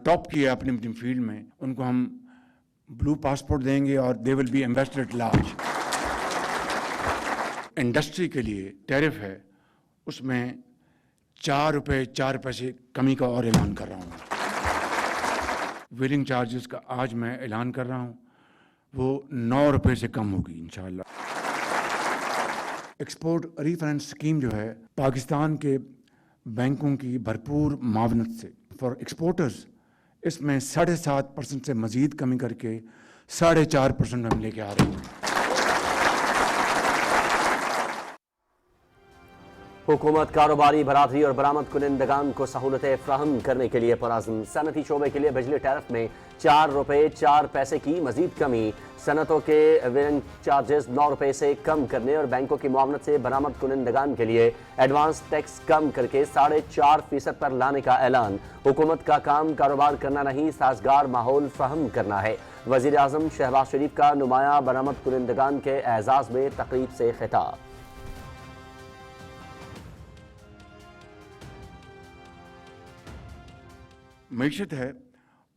Top किया अपनी अपनी फील्ड में, उनको हम ब्लू पासपोर्ट देंगे और they will be ambassador at large. Industry के लिए टैरिफ है, उसमें 4 रुपये 4 पैसे कमी का और ऐलान कर रहा हूँ। व्हीलिंग चार्जेस का आज मैं ऐलान कर रहा हूँ, वो 9 रुपये से कम होगी इंशाल्लाह। एक्सपोर्ट रीफाइनेंस स्कीम जो है, पाकिस्तान के बैंकों की भरपूर मावनत से फॉर एक्सपोर्टर्स, इसमें 7.5% से मज़ीद कमी करके 4.5% में हम लेके आ रहे हैं। हुकूमत कारोबारी, बरादरी और बरामद कुनिंदगान को सहूलतें फ्राहम करने के लिए पुरअज़्म। सनती शोबे के लिए बिजली टैरिफ में 4 रुपये 4 पैसे की मजीद कमी, सनतों के व्हीलिंग चार्जेस 9 रुपये से कम करने और बैंकों की मुआवनत से बरामद कुनिंदगान के लिए एडवांस टैक्स कम करके 4.5% पर लाने का ऐलान। हुकूमत का काम कारोबार करना नहीं, साजगार माहौल फ्राहम करना है। वज़ीर आज़म शहबाज शरीफ का नुमाया बरामद कुनिंदगान के एजाज़ में तकरीब से खिताब। मईशत है,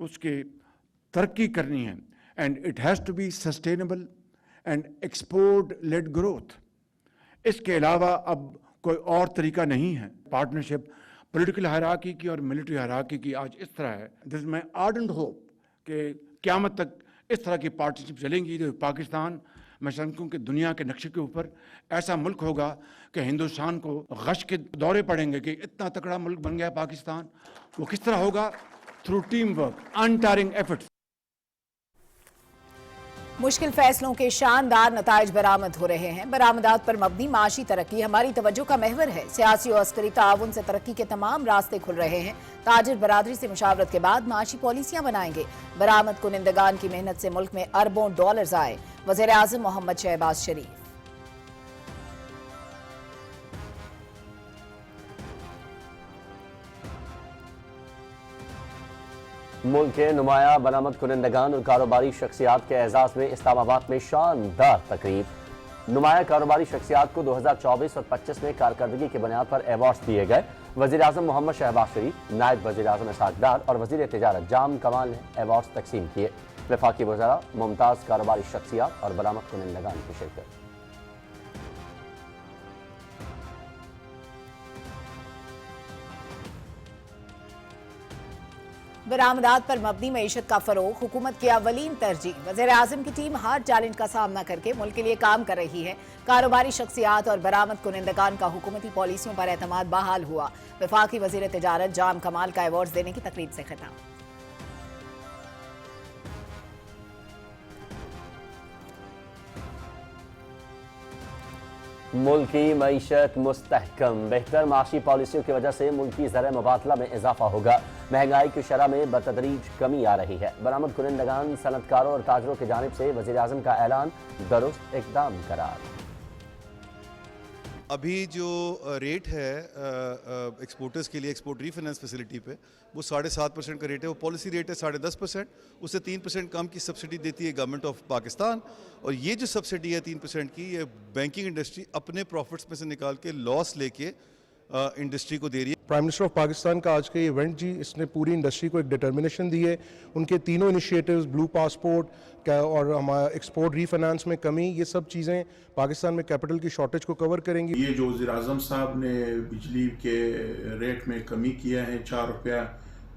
उसके तरक्की करनी है, and it has to be sustainable and export led growth. इसके अलावा अब कोई और तरीका नहीं है। पार्टनरशिप पॉलिटिकल हायरार्की की और मिलिट्री हायरार्की की आज इस तरह है। दिस माई आर्डेंट होप कि क़यामत तक इस तरह की पार्टनरशिप चलेंगी तो पाकिस्तान, मैं समझूं कि दुनिया के नक्शे के ऊपर ऐसा मुल्क होगा कि हिंदुस्तान को गश के दौरे पड़ेंगे कि इतना तगड़ा मुल्क बन गया पाकिस्तान। वो किस तरह होगा? Through team work, untiring efforts. मुश्किल फैसलों के शानदार नताइज बरामद हो रहे हैं। बरामदात पर मबनी माशी तरक्की हमारी तवज्जो का महवर है। सियासी और अस्करी ताउन से तरक्की के तमाम रास्ते खुल रहे हैं। ताजिर बरादरी से मुशावरत के बाद माशी पॉलिसियां बनाएंगे। बरामद कुनिंदगान की मेहनत से मुल्क में अरबों डॉलर्स आए। वज़ीर आज़म मोहम्मद शहबाज शरीफ। मुल्क के नुमाया बरामद कुनिंदगान और कारोबारी शख्सियात के एजाज़ में इस्लामाबाद में शानदार तकरीब। नुमाया कारोबारी शख्सियात को 2024 और 25 में कारकर्दगी की बुनियाद पर अवार्ड्स दिए गए। वज़ीर आज़म मोहम्मद शहबाज शरीफ, नायब वज़ीर आज़म इसहाक डार और वज़ीर तिजारत जाम कमाल ने अवार्ड्स तकसीम किए। वफाकी वज़रा, मुमताज़ कारोबारी शख्सियात और बरामद कुनिंदगान की शिरकत। बरामदात पर मबनी मईशत का फरोग हुकूमत की अवलीन तरजीह। वज़ीर आज़म की टीम हार्ड चैलेंज का सामना करके मुल्क के लिए काम कर रही है। कारोबारी शख्सियात और बरामद कुनिंदगान का हुकूमती पॉलिसियों पर एतमाद बहाल हुआ। वफाकी वज़ीर तिजारत जाम कमाल का अवार्ड देने की तकरीब से खिताब। मुल्क की मईशत मुस्तहकम, बेहतर माशी पॉलिसियों की वजह से मुल्क की ज़र मुबादला में इजाफा होगा। महंगाई की शरह में बतदरीज कमी आ रही है। बरामद कुनिंदगान, सनतकारों और ताजरों की जानिब से वज़ीर आज़म का ऐलान दुरुस्त इक़दाम करार। अभी जो रेट है एक्सपोर्टर्स के लिए एक्सपोर्ट रीफाइनेंस फैसिलिटी पे, वो 7.5% का रेट है। वो पॉलिसी रेट है 10.5%। उससे 3% कम की सब्सिडी देती है गवर्नमेंट ऑफ पाकिस्तान। और ये जो सब्सिडी है 3% की, ये बैंकिंग इंडस्ट्री अपने प्रॉफिट्स में से निकाल के लॉस लेके इंडस्ट्री को दे रही है। प्राइम मिनिस्टर ऑफ पाकिस्तान का आज का इवेंट जी, इसने पूरी इंडस्ट्री को एक डिटर्मिनेशन दी है। उनके तीनों इनिशिएटिव्स, ब्लू पासपोर्ट और हमारा एक्सपोर्ट रीफाइनेंस में कमी, ये सब चीज़ें पाकिस्तान में कैपिटल की शॉर्टेज को कवर करेंगी। ये जो वज़ीर आज़म साहब ने बिजली के रेट में कमी किया है, 4 रुपया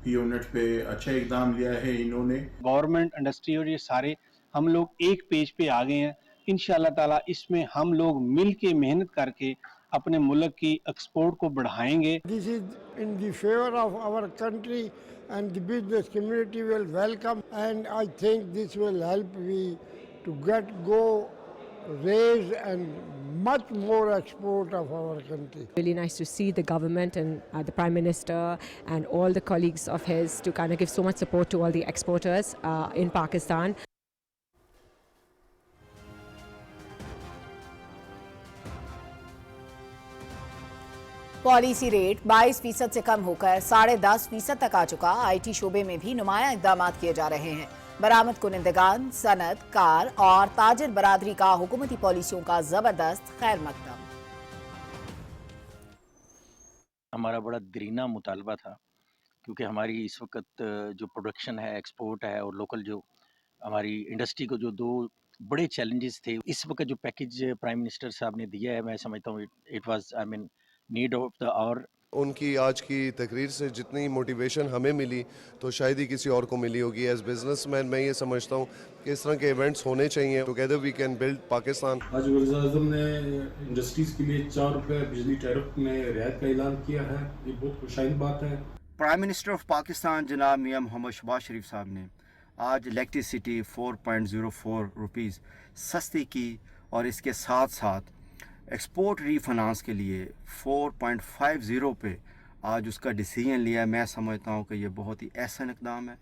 फी यूनिट पे, अच्छा इकदाम लिया है इन्होंने। गवर्नमेंट, इंडस्ट्री और ये सारे हम लोग एक पेज पे आ गए हैं। इंशाअल्लाह ताला इसमें हम लोग मिल के मेहनत करके अपने मुल्क की एक्सपोर्ट को बढ़ाएंगे। This is in the favor of our country and the business community will welcome, and I think this will help we to raise and much more export of our country. Really nice to see the government and the Prime Minister and all the colleagues of his to kind of give so much support to all the exporters in Pakistan. Policy rate 22% से कम होकर 10.5% तक आ चुका। IT शोबे में भी नुमाया इक़दाम किए जा रहे हैं। बरामद कुनिंदगान, सनत, कार और ताजिर बरादरी का हुकूमती पॉलिसियों का जबरदस्त खैर मकदम। हमारा बड़ा दरीना मुतालबा था क्योंकि हमारी इस वक्त जो प्रोडक्शन है, एक्सपोर्ट है और लोकल जो हमारी इंडस्ट्री को जो दो बड़े चैलेंजेस थे, इस वक्त जो पैकेज प्राइम मिनिस्टर साहब ने दिया है, मैं समझता हूँ it was I mean need of the hour. उनकी आज की तकरीर से जितनी मोटिवेशन हमें मिली तो शायद ही किसी और को मिली होगी। एज बिजनेसमैन मैं ये समझता हूँ कि इस तरह के इवेंट्स होने चाहिए। Together we can build Pakistan. आज वज़ीर-ए-आज़म ने इंडस्ट्रीज़ के लिए 4 रुपये बिजली टैरिफ में रियायत का ऐलान किया है, ये बहुत खुशाइन बात है। प्राइम मिनिस्टर ऑफ पाकिस्तान जनाब मियां मोहम्मद शहबाज शरीफ साहब ने आज इलेक्ट्रिसिटी 4.04 रुपीज़ सस्ती की और इसके साथ साथ एक्सपोर्ट रीफाइनेंस के लिए 4.50 पे आज उसका डिसीजन लिया। मैं समझता हूँ कि ये बहुत ही ऐसा इक़दाम है।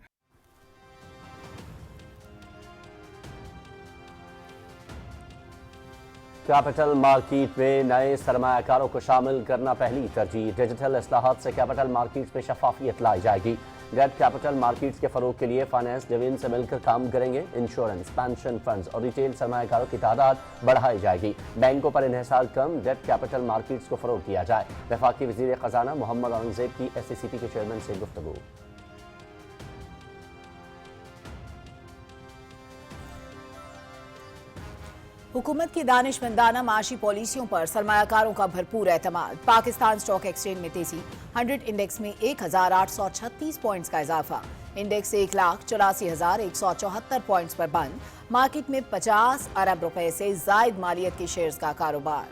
कैपिटल मार्केट में नए सरमायाकारों को शामिल करना पहली तरजीह। डिजिटल इस्लाहात से कैपिटल मार्केट्स में शफाफियत लाई जाएगी। डेट कैपिटल मार्केट्स के फरोग के लिए फाइनेंस डिवीजन से मिलकर काम करेंगे। इंश्योरेंस, पेंशन फंड्स और रिटेल सरमायाकारों की तादाद बढ़ाई जाएगी। बैंकों पर इन्हिसार कम, डेट कैपिटल मार्केट्स को फरोग दिया जाए। वफाकी वज़ीर ख़जाना मोहम्मद औरंगज़ेब की SCCP के चेयरमैन से गुफ्तगू। हुकूमत की दानिशमंदाना माशी पॉलिसियों पर सरमायाकारों का भरपूर एतमाद। पाकिस्तान स्टॉक एक्सचेंज में तेजी, 100 इंडेक्स में 1836 पॉइंट्स का इजाफा। इंडेक्स 1,84,174 पॉइंट्स पर बंद। मार्केट में 50 अरब रुपए से जायद मालियत के शेयर्स का कारोबार।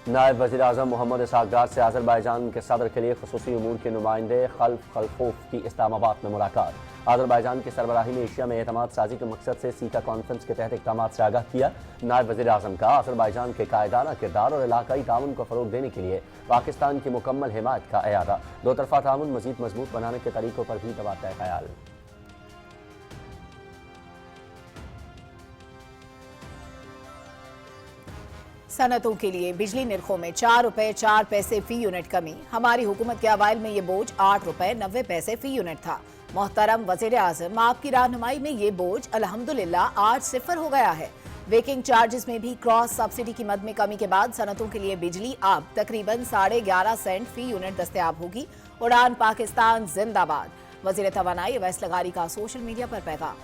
नायब वज़ीर आज़म मोहम्मद इसहाक़ डार से अज़रबैजान के सदर के लिए ख़ुसूसी उमूर के नुमाइंदे खल्फ खल्फोफ की इस्लामाबाद में मुलाकात। अज़रबैजान की सरबराही में एशिया में एतमाद साजी के मकसद से सीका कॉन्फ्रेंस के तहत इक़दाम से आगाह किया। नायब वज़ीर आज़म का अज़रबैजान के कायदाना किरदार और इलाकाई ताउन को फ़रोग़ देने के लिए पाकिस्तान की मुकम्मल हिमायत का एयादा। दो तरफ़ा ताउन मज़ीद मजबूत बनाने के तरीक़ों पर भी तबादला ख़याल। सनतों के लिए बिजली निर्खों में 4 रुपए 4 पैसे फी यूनिट कमी। हमारी हुकूमत के अवाइल में ये बोझ 8 रुपए 90 पैसे फी यूनिट था। मोहतरम वज़ीर आज़म, आपकी रहनुमाई में ये बोझ अल्हम्दुलिल्लाह आज 0 हो गया है। वेकिंग चार्जेस में भी क्रॉस सब्सिडी की मद में कमी के बाद सनतों के लिए बिजली अब तकरीबन 11.5 सेंट फी यूनिट दस्तयाब होगी। उड़ान पाकिस्तान जिंदाबाद। वज़ीर तवानाई अवैस लगारी का सोशल मीडिया पर पैगाम।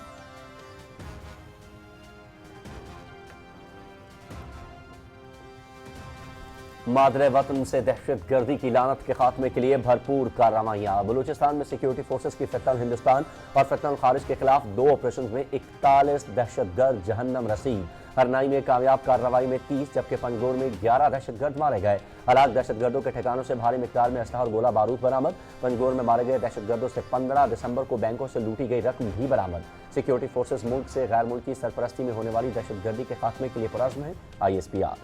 मादरे वतन से दहशत गर्दी की लानत के खात्मे के लिए भरपूर कार्रवाइयाँ। बलूचिस्तान में सिक्योरिटी फोर्सेस की फितन हिंदुस्तान और फितन खारिज के खिलाफ 2 ऑपरेशन में 41 दहशतगर्द जहन्नम रसीद। हरनाई में कामयाब कार्रवाई में 30 जबकि पंजगोर में 11 दहशतगर्द मारे गए। हलाक दहशतगर्दों के ठिकानों से भारी मिकदार में असलहा और गोला बारूद बरामद। पंजगोर में मारे गए दहशतगर्दों से 15 दिसंबर को बैंकों से लूटी गई रकम भी बरामद। सिक्योरिटी फोर्सेस मुल्क से गैर मुल्की सरपरस्ती में होने वाली दहशतगर्दी के खात्मे के लिए पुरअज़्म है। ISPR।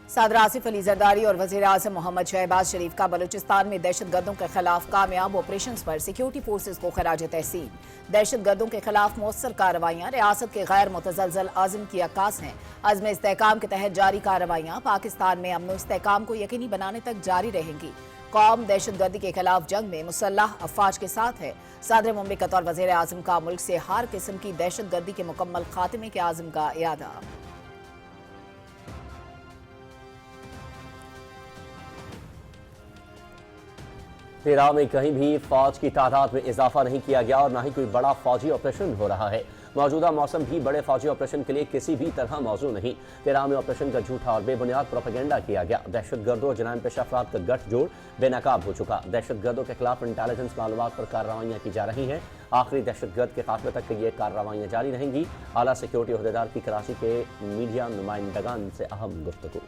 सदर आसिफ अली जरदारी और वज़ीर आज़म मोहम्मद शहबाज शरीफ का बलूचिस्तान में दहशतगर्दों के खिलाफ कामयाब ऑपरेशन पर सिक्योरिटी फोर्सेज को खराज तहसीन। दहशतगर्दों के खिलाफ मौसर कार्रवाइयाँ रियासत के गैर मुतज़लज़ल आज़म की अक्कास हैं। अज़्म इस्तेहकाम के तहत जारी कार्रवाइयाँ पाकिस्तान में अमन इस्तेहकाम को यकीनी बनाने तक जारी रहेंगी। कौम दहशतगर्दी के खिलाफ जंग में मुसल्लह अफवाज के साथ है। सदर मुमलिकत और वज़ीर आज़म का मुल्क से हर किस्म की दहशतगर्दी के मुकम्मल खात्मे के आज़म का इरादा। तेराव में कहीं भी फौज की तादाद में इजाफा नहीं किया गया और न ही कोई बड़ा फौजी ऑपरेशन हो रहा है। मौजूदा मौसम भी बड़े फौजी ऑपरेशन के लिए किसी भी तरह मौजू नहीं। तेराव में ऑपरेशन का झूठा और बेबुनियाद प्रोपेगेंडा किया गया। दहशतगर्दों और जनाम पेशा अफराद का गठजोड़ बेनकाब हो चुका। दहशतगर्दों के खिलाफ इंटेलिजेंस मालूमात पर कार्रवाइयाँ की जा रही हैं। आखिरी दहशतगर्द के खात्मे तक ये कार्रवाइयाँ जारी रहेंगी। आला सिक्योरिटी अहदेदार की कराची के मीडिया नुमाइंदगान से अहम गुफ्तगू।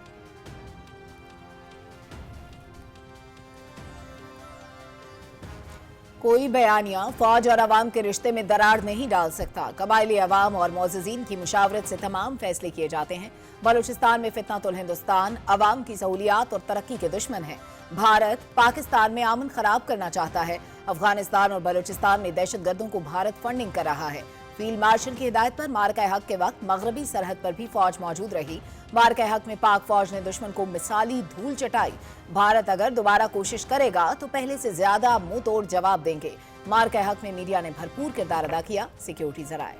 कोई बयानिया फौज और अवाम के रिश्ते में दरार नहीं डाल सकता। कबायली अवाम और मोअज़्ज़िज़ीन की मुशावरत से तमाम फैसले किए जाते हैं। बलूचिस्तान में फितनतुल हिंदुस्तान अवाम की सहूलियात और तरक्की के दुश्मन है। भारत पाकिस्तान में अमन खराब करना चाहता है। अफगानिस्तान और बलूचिस्तान में दहशतगर्दों को भारत फंडिंग कर रहा है। फील्ड मार्शल की हिदायत पर मार्का हक के वक्त मगरबी सरहद पर भी फौज मौजूद रही। मार्का हक में पाक फौज ने दुश्मन को मिसाली धूल चटाई। भारत अगर दोबारा कोशिश करेगा तो पहले से ज्यादा मुंह तोड़ जवाब देंगे। मार के हक में मीडिया ने भरपूर किरदार अदा किया, सिक्योरिटी जराए।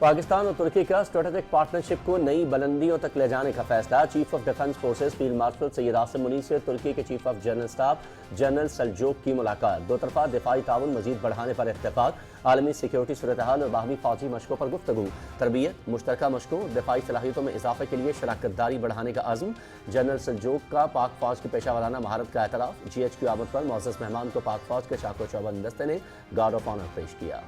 पाकिस्तान और तुर्की का स्ट्रेटेजिक पार्टनरशिप को नई बुलंदियों तक ले जाने का फैसला। Chief of defence forces field marshal Syed Asim Munir से तुर्की के chief of general staff general Selcuk की मुलाकात। दो तरफा दिफाई ताउन मजीद बढ़ाने पर इत्तेफाक। आलमी सिक्योरिटी सूरत हाल और बाहमी फौजी मशकों पर गुफ्तगू। तरबियत, मुश्तरका मशकों, दिफाई सलाहियतों में इजाफे के लिए शराकत दारी बढ़ाने का आज़म। जनरल सल्जोक का पाक फौज की पेशा वराना महारत का एतराफ़। GHQ आमद पर मोअज़्ज़ज़ मेहमान को पाक फौज के चाको चौबंद दस्ते ने गार्ड ऑफ ऑनर पेश किया।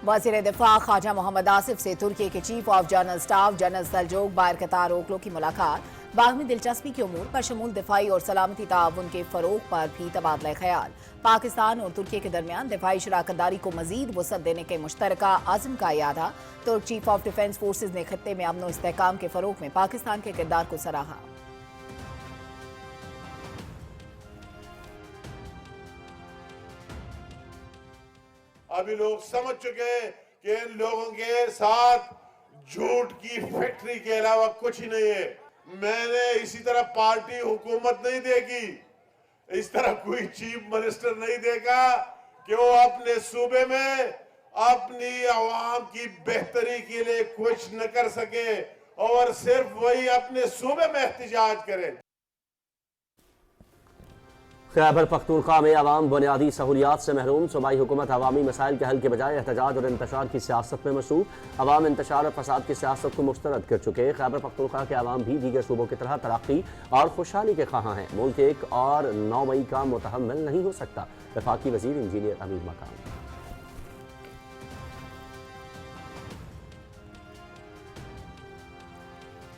वज़ीर दिफा ख्वाजा मोहम्मद आसिफ से तुर्की के chief of general staff general Selcuk Bayraktaroglu की मुलाकात। बाहमी दिलचस्पी के उमूर बशमूल दिफाई और सलामती ताउन के फरोग पर भी तबादला ख्याल। पाकिस्तान और तुर्की के दरमियान दिफाई शराकतदारी को मजीद वसअत देने के मुश्तरका आज़म का यादा। तुर्क चीफ ऑफ डिफेंस फोर्सेज ने खत्ते में अमन और इस्तेहकाम के फरोग में पाकिस्तान के किरदार को सराहा। अभी लोग समझ चुके हैं कि इन लोगों के साथ झूठ की फैक्ट्री के अलावा कुछ ही नहीं है। मैंने इसी तरह पार्टी हुकूमत नहीं देगी, इस तरह कोई चीफ मिनिस्टर नहीं देगा कि वो अपने सूबे में अपनी आवाम की बेहतरी के लिए कुछ न कर सके और सिर्फ वही अपने सूबे में एहतजाज करे। खैबर पख्तूनख्वा में अवाम बुनियादी सहूलियात से महरूम। सूबाई हुकूमत अवामी मसाइल के हल के बजाय एहतजाज और इंतशार की सियासत में मसरूफ। अवाम इंतशार और फसाद की सियासत को मुस्तरद कर चुके। खैबर पख्तूनख्वा के अवाम भी दीगर सूबों की तरह तरक्की और खुशहाली के ख्वाहां हैं। मुल्क एक और 9 मई का मुतहम्मिल नहीं हो सकता। वफाकी वजीर इंजीनियर अमीर मकाम।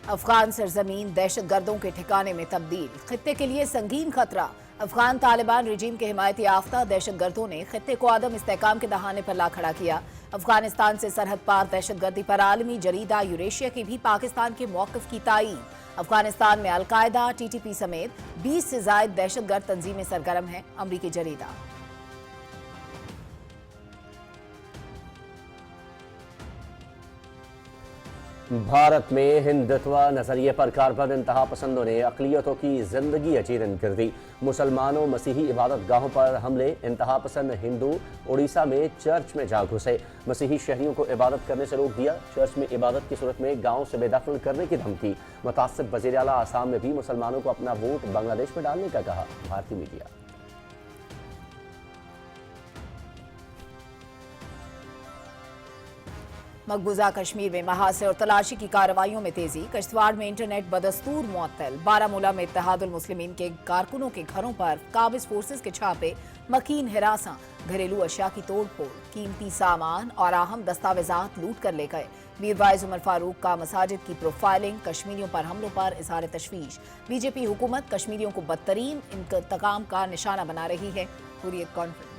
अफगान सरजमीन दहशत गर्दों के ठिकाने में तब्दील। खित्ते के लिए संगीन खतरा। अफगान तालिबान रजीम के हिमायती याफ्ता दहशत गर्दों ने खित्ते को आदम इस्तेहकाम के दहाने पर ला खड़ा किया। अफगानिस्तान से सरहद पार दहशत गर्दी पर आलमी जरीदा यूरेशिया की भी पाकिस्तान के मौक़िफ़ की तायीद। अफगानिस्तान में अलकायदा, TTP समेत 20 से ज़ायद दहशत गर्द तंजीमें सरगर्म हैं। अमरीकी जरीदा। भारत में हिंदुत्व नजरिए पर कारबंद इंतहा पसंदों ने अक़लियतों की जिंदगी अचीरन कर दी। मुसलमानों मसीही इबादत गाहों पर हमले। इंतहा पसंद हिंदू उड़ीसा में चर्च में जा घुसे। मसीही शहरियों को इबादत करने से रोक दिया। चर्च में इबादत की सूरत में गाँव से बेदखल करने की धमकी। मुतासिब वज़ीर आला आसाम में भी मुसलमानों को अपना वोट बांग्लादेश में डालने का कहा। भारतीय मीडिया। मकबूजा कश्मीर में महासे और तलाशी की कार्रवाइयों में तेजी। किश्तवाड़ में इंटरनेट बदस्तूर मुअत्तल। बारामूला में इत्तेहादुल मुस्लिमीन के कारकुनों के घरों पर काबिज फोर्सेस के छापे। मकीन हिरासा। घरेलू अशिया की तोड़ फोड़। कीमती सामान और अहम दस्तावेजात लूट कर ले गए। मीरवाइज उमर फारूक का मसाजिद की प्रोफाइलिंग। कश्मीरियों पर हमलों पर इज़हार तशवीश। बीजेपी हुकूमत कश्मीरियों को बदतरीन इंतकाम का निशाना बना रही है। Hurriyat conference.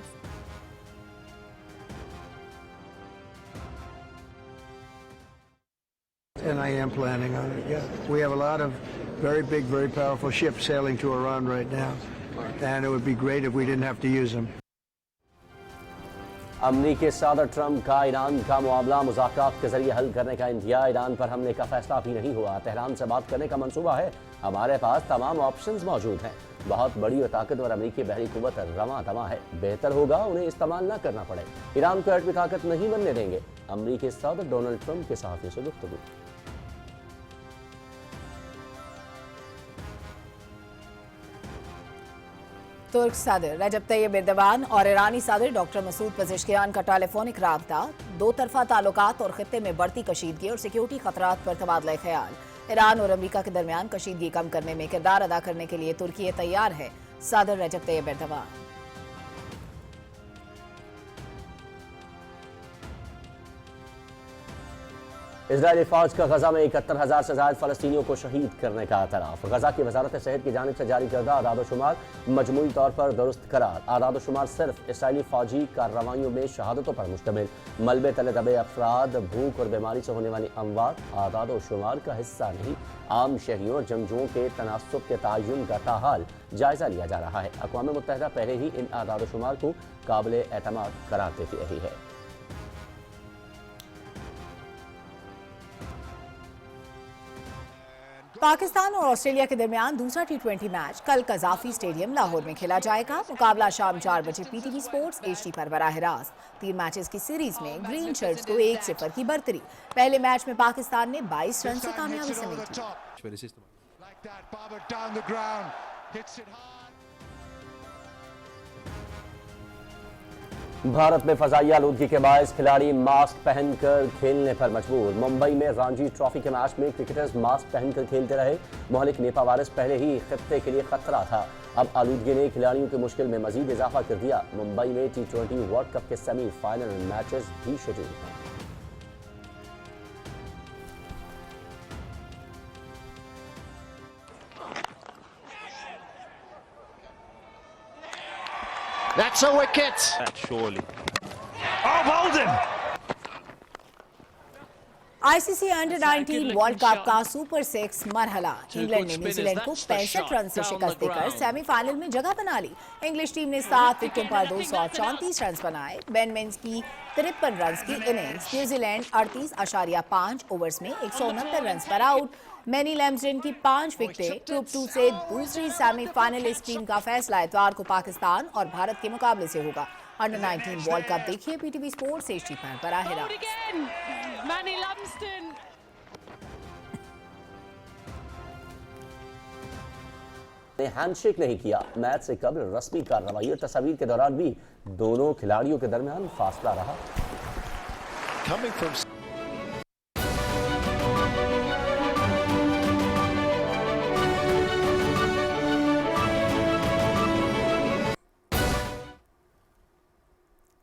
And I am planning on it, yeah. We have a lot of very big, very powerful ships sailing to Iran right now. And it would be great if we didn't have to use them. अमरीकी सदर Trump का Iran का मामला मुज़ाकरात के जरिए हल करने का इंतहा। ईरान पर हमले का फैसला अभी नहीं हुआ। तेहरान से बात करने का मंसूबा है। हमारे पास तमाम ऑप्शंस मौजूद हैं। बहुत बड़ी और ताकतवर अमरीकी बहरी कुव्वत रवां दवा है। बेहतर होगा उन्हें इस्तेमाल न करना पड़े। ईरान को एटमी ताकत नहीं बनने देंगे। अमरीकी सदर डोनाल्ड ट्रंप के सहाफ़ियों से गुफ्तगू। तुर्क सदर रजब तैयब एर्दोगान और ईरानी सदर डॉक्टर मसूद पेज़ेश्कियान का टेलीफोनिक राब्ता। दो तरफा ताल्लुकात और खित्ते में बढ़ती कशीदगी और सिक्योरिटी खतरात पर तबादला ख्याल। ईरान और अमरीका के दरमियान कशीदगी कम करने में किरदार अदा करने के लिए तुर्की तैयार है। सदर रजब तैयब एर्दोगान। اسرائیلی فوج کا غزہ میں 71,000 سے زائد فلسطینیوں کو شہید کرنے کا اعتراف. غزہ کی وزارت صحت کی جانب سے جاری کردہ اعداد و شمار مجموعی طور پر درست قرار. اعداد و شمار صرف اسرائیلی فوجی کارروائیوں میں شہادتوں پر مشتمل. ملبے تلے دبے افراد، بھوک اور بیماری سے ہونے والی اموات اعداد و شمار کا حصہ نہیں. عام شہریوں اور جنگجوؤں کے تناسب کے تعین کا تاحال جائزہ لیا جا رہا ہے. اقوام متحدہ پہلے ہی ان اعداد و شمار کو قابل اعتماد قرار دیتی رہی ہے. پاکستان اور آسٹریلیا کے درمیان دوسرا ٹی20 میچ کل قذافی اسٹیڈیم لاہور میں کھیلا جائے گا. مقابلہ شام 4 بجے PTV اسپورٹس HD پر براہ راست. 3 میچز کی سیریز میں گرین شرٹس کو 1-0 کی برتری. پہلے میچ میں پاکستان نے 22 رن سے کامیابی سمیٹی. بھارت میں فضائی آلودگی کے باعث کھلاڑی ماسک پہن کر کھیلنے پر مجبور. ممبئی میں رانجی ٹرافی کے میچ میں کرکٹرز ماسک پہن کر کھیلتے رہے. مہلک نیپا وائرس پہلے ہی خطے کے لیے خطرہ تھا. اب آلودگی نے کھلاڑیوں کی مشکل میں مزید اضافہ کر دیا. ممبئی میں T20 ورلڈ کپ کے سیمی فائنل میچز بھی شیڈول ہیں. That's a wicket. Surely. Oh, Bolden. ICC Under 19 world cup کا سپر 6 مرحلہ. انگلینڈ نے نیوزی لینڈ کو 65 رن سے شکست دے کر سیمی فائنل میں جگہ بنا لی. انگلش ٹیم نے 7 وکٹوں پر 234 رنز بنائے. بین مینز کی 53 رنز کی اننگز. نیوزی لینڈ 38.5 اوورز میں 169 رنز پر آؤٹ. مینی لیمزڈن کی 5 وکٹیں. گروپ 2 سے دوسری سیمی فائنلسٹ ٹیم کا فیصلہ اتوار کو پاکستان اور بھارت کے مقابلے سے ہوگا. انڈر 19 ورلڈ کپ دیکھیے PTV اسپورٹس HD پر براہ راست. نے ہینڈ شیک نہیں کیا. میچ سے قبل رسمی کارروائی اور تصاویر کے دوران بھی دونوں کھلاڑیوں کے درمیان فاصلہ رہا.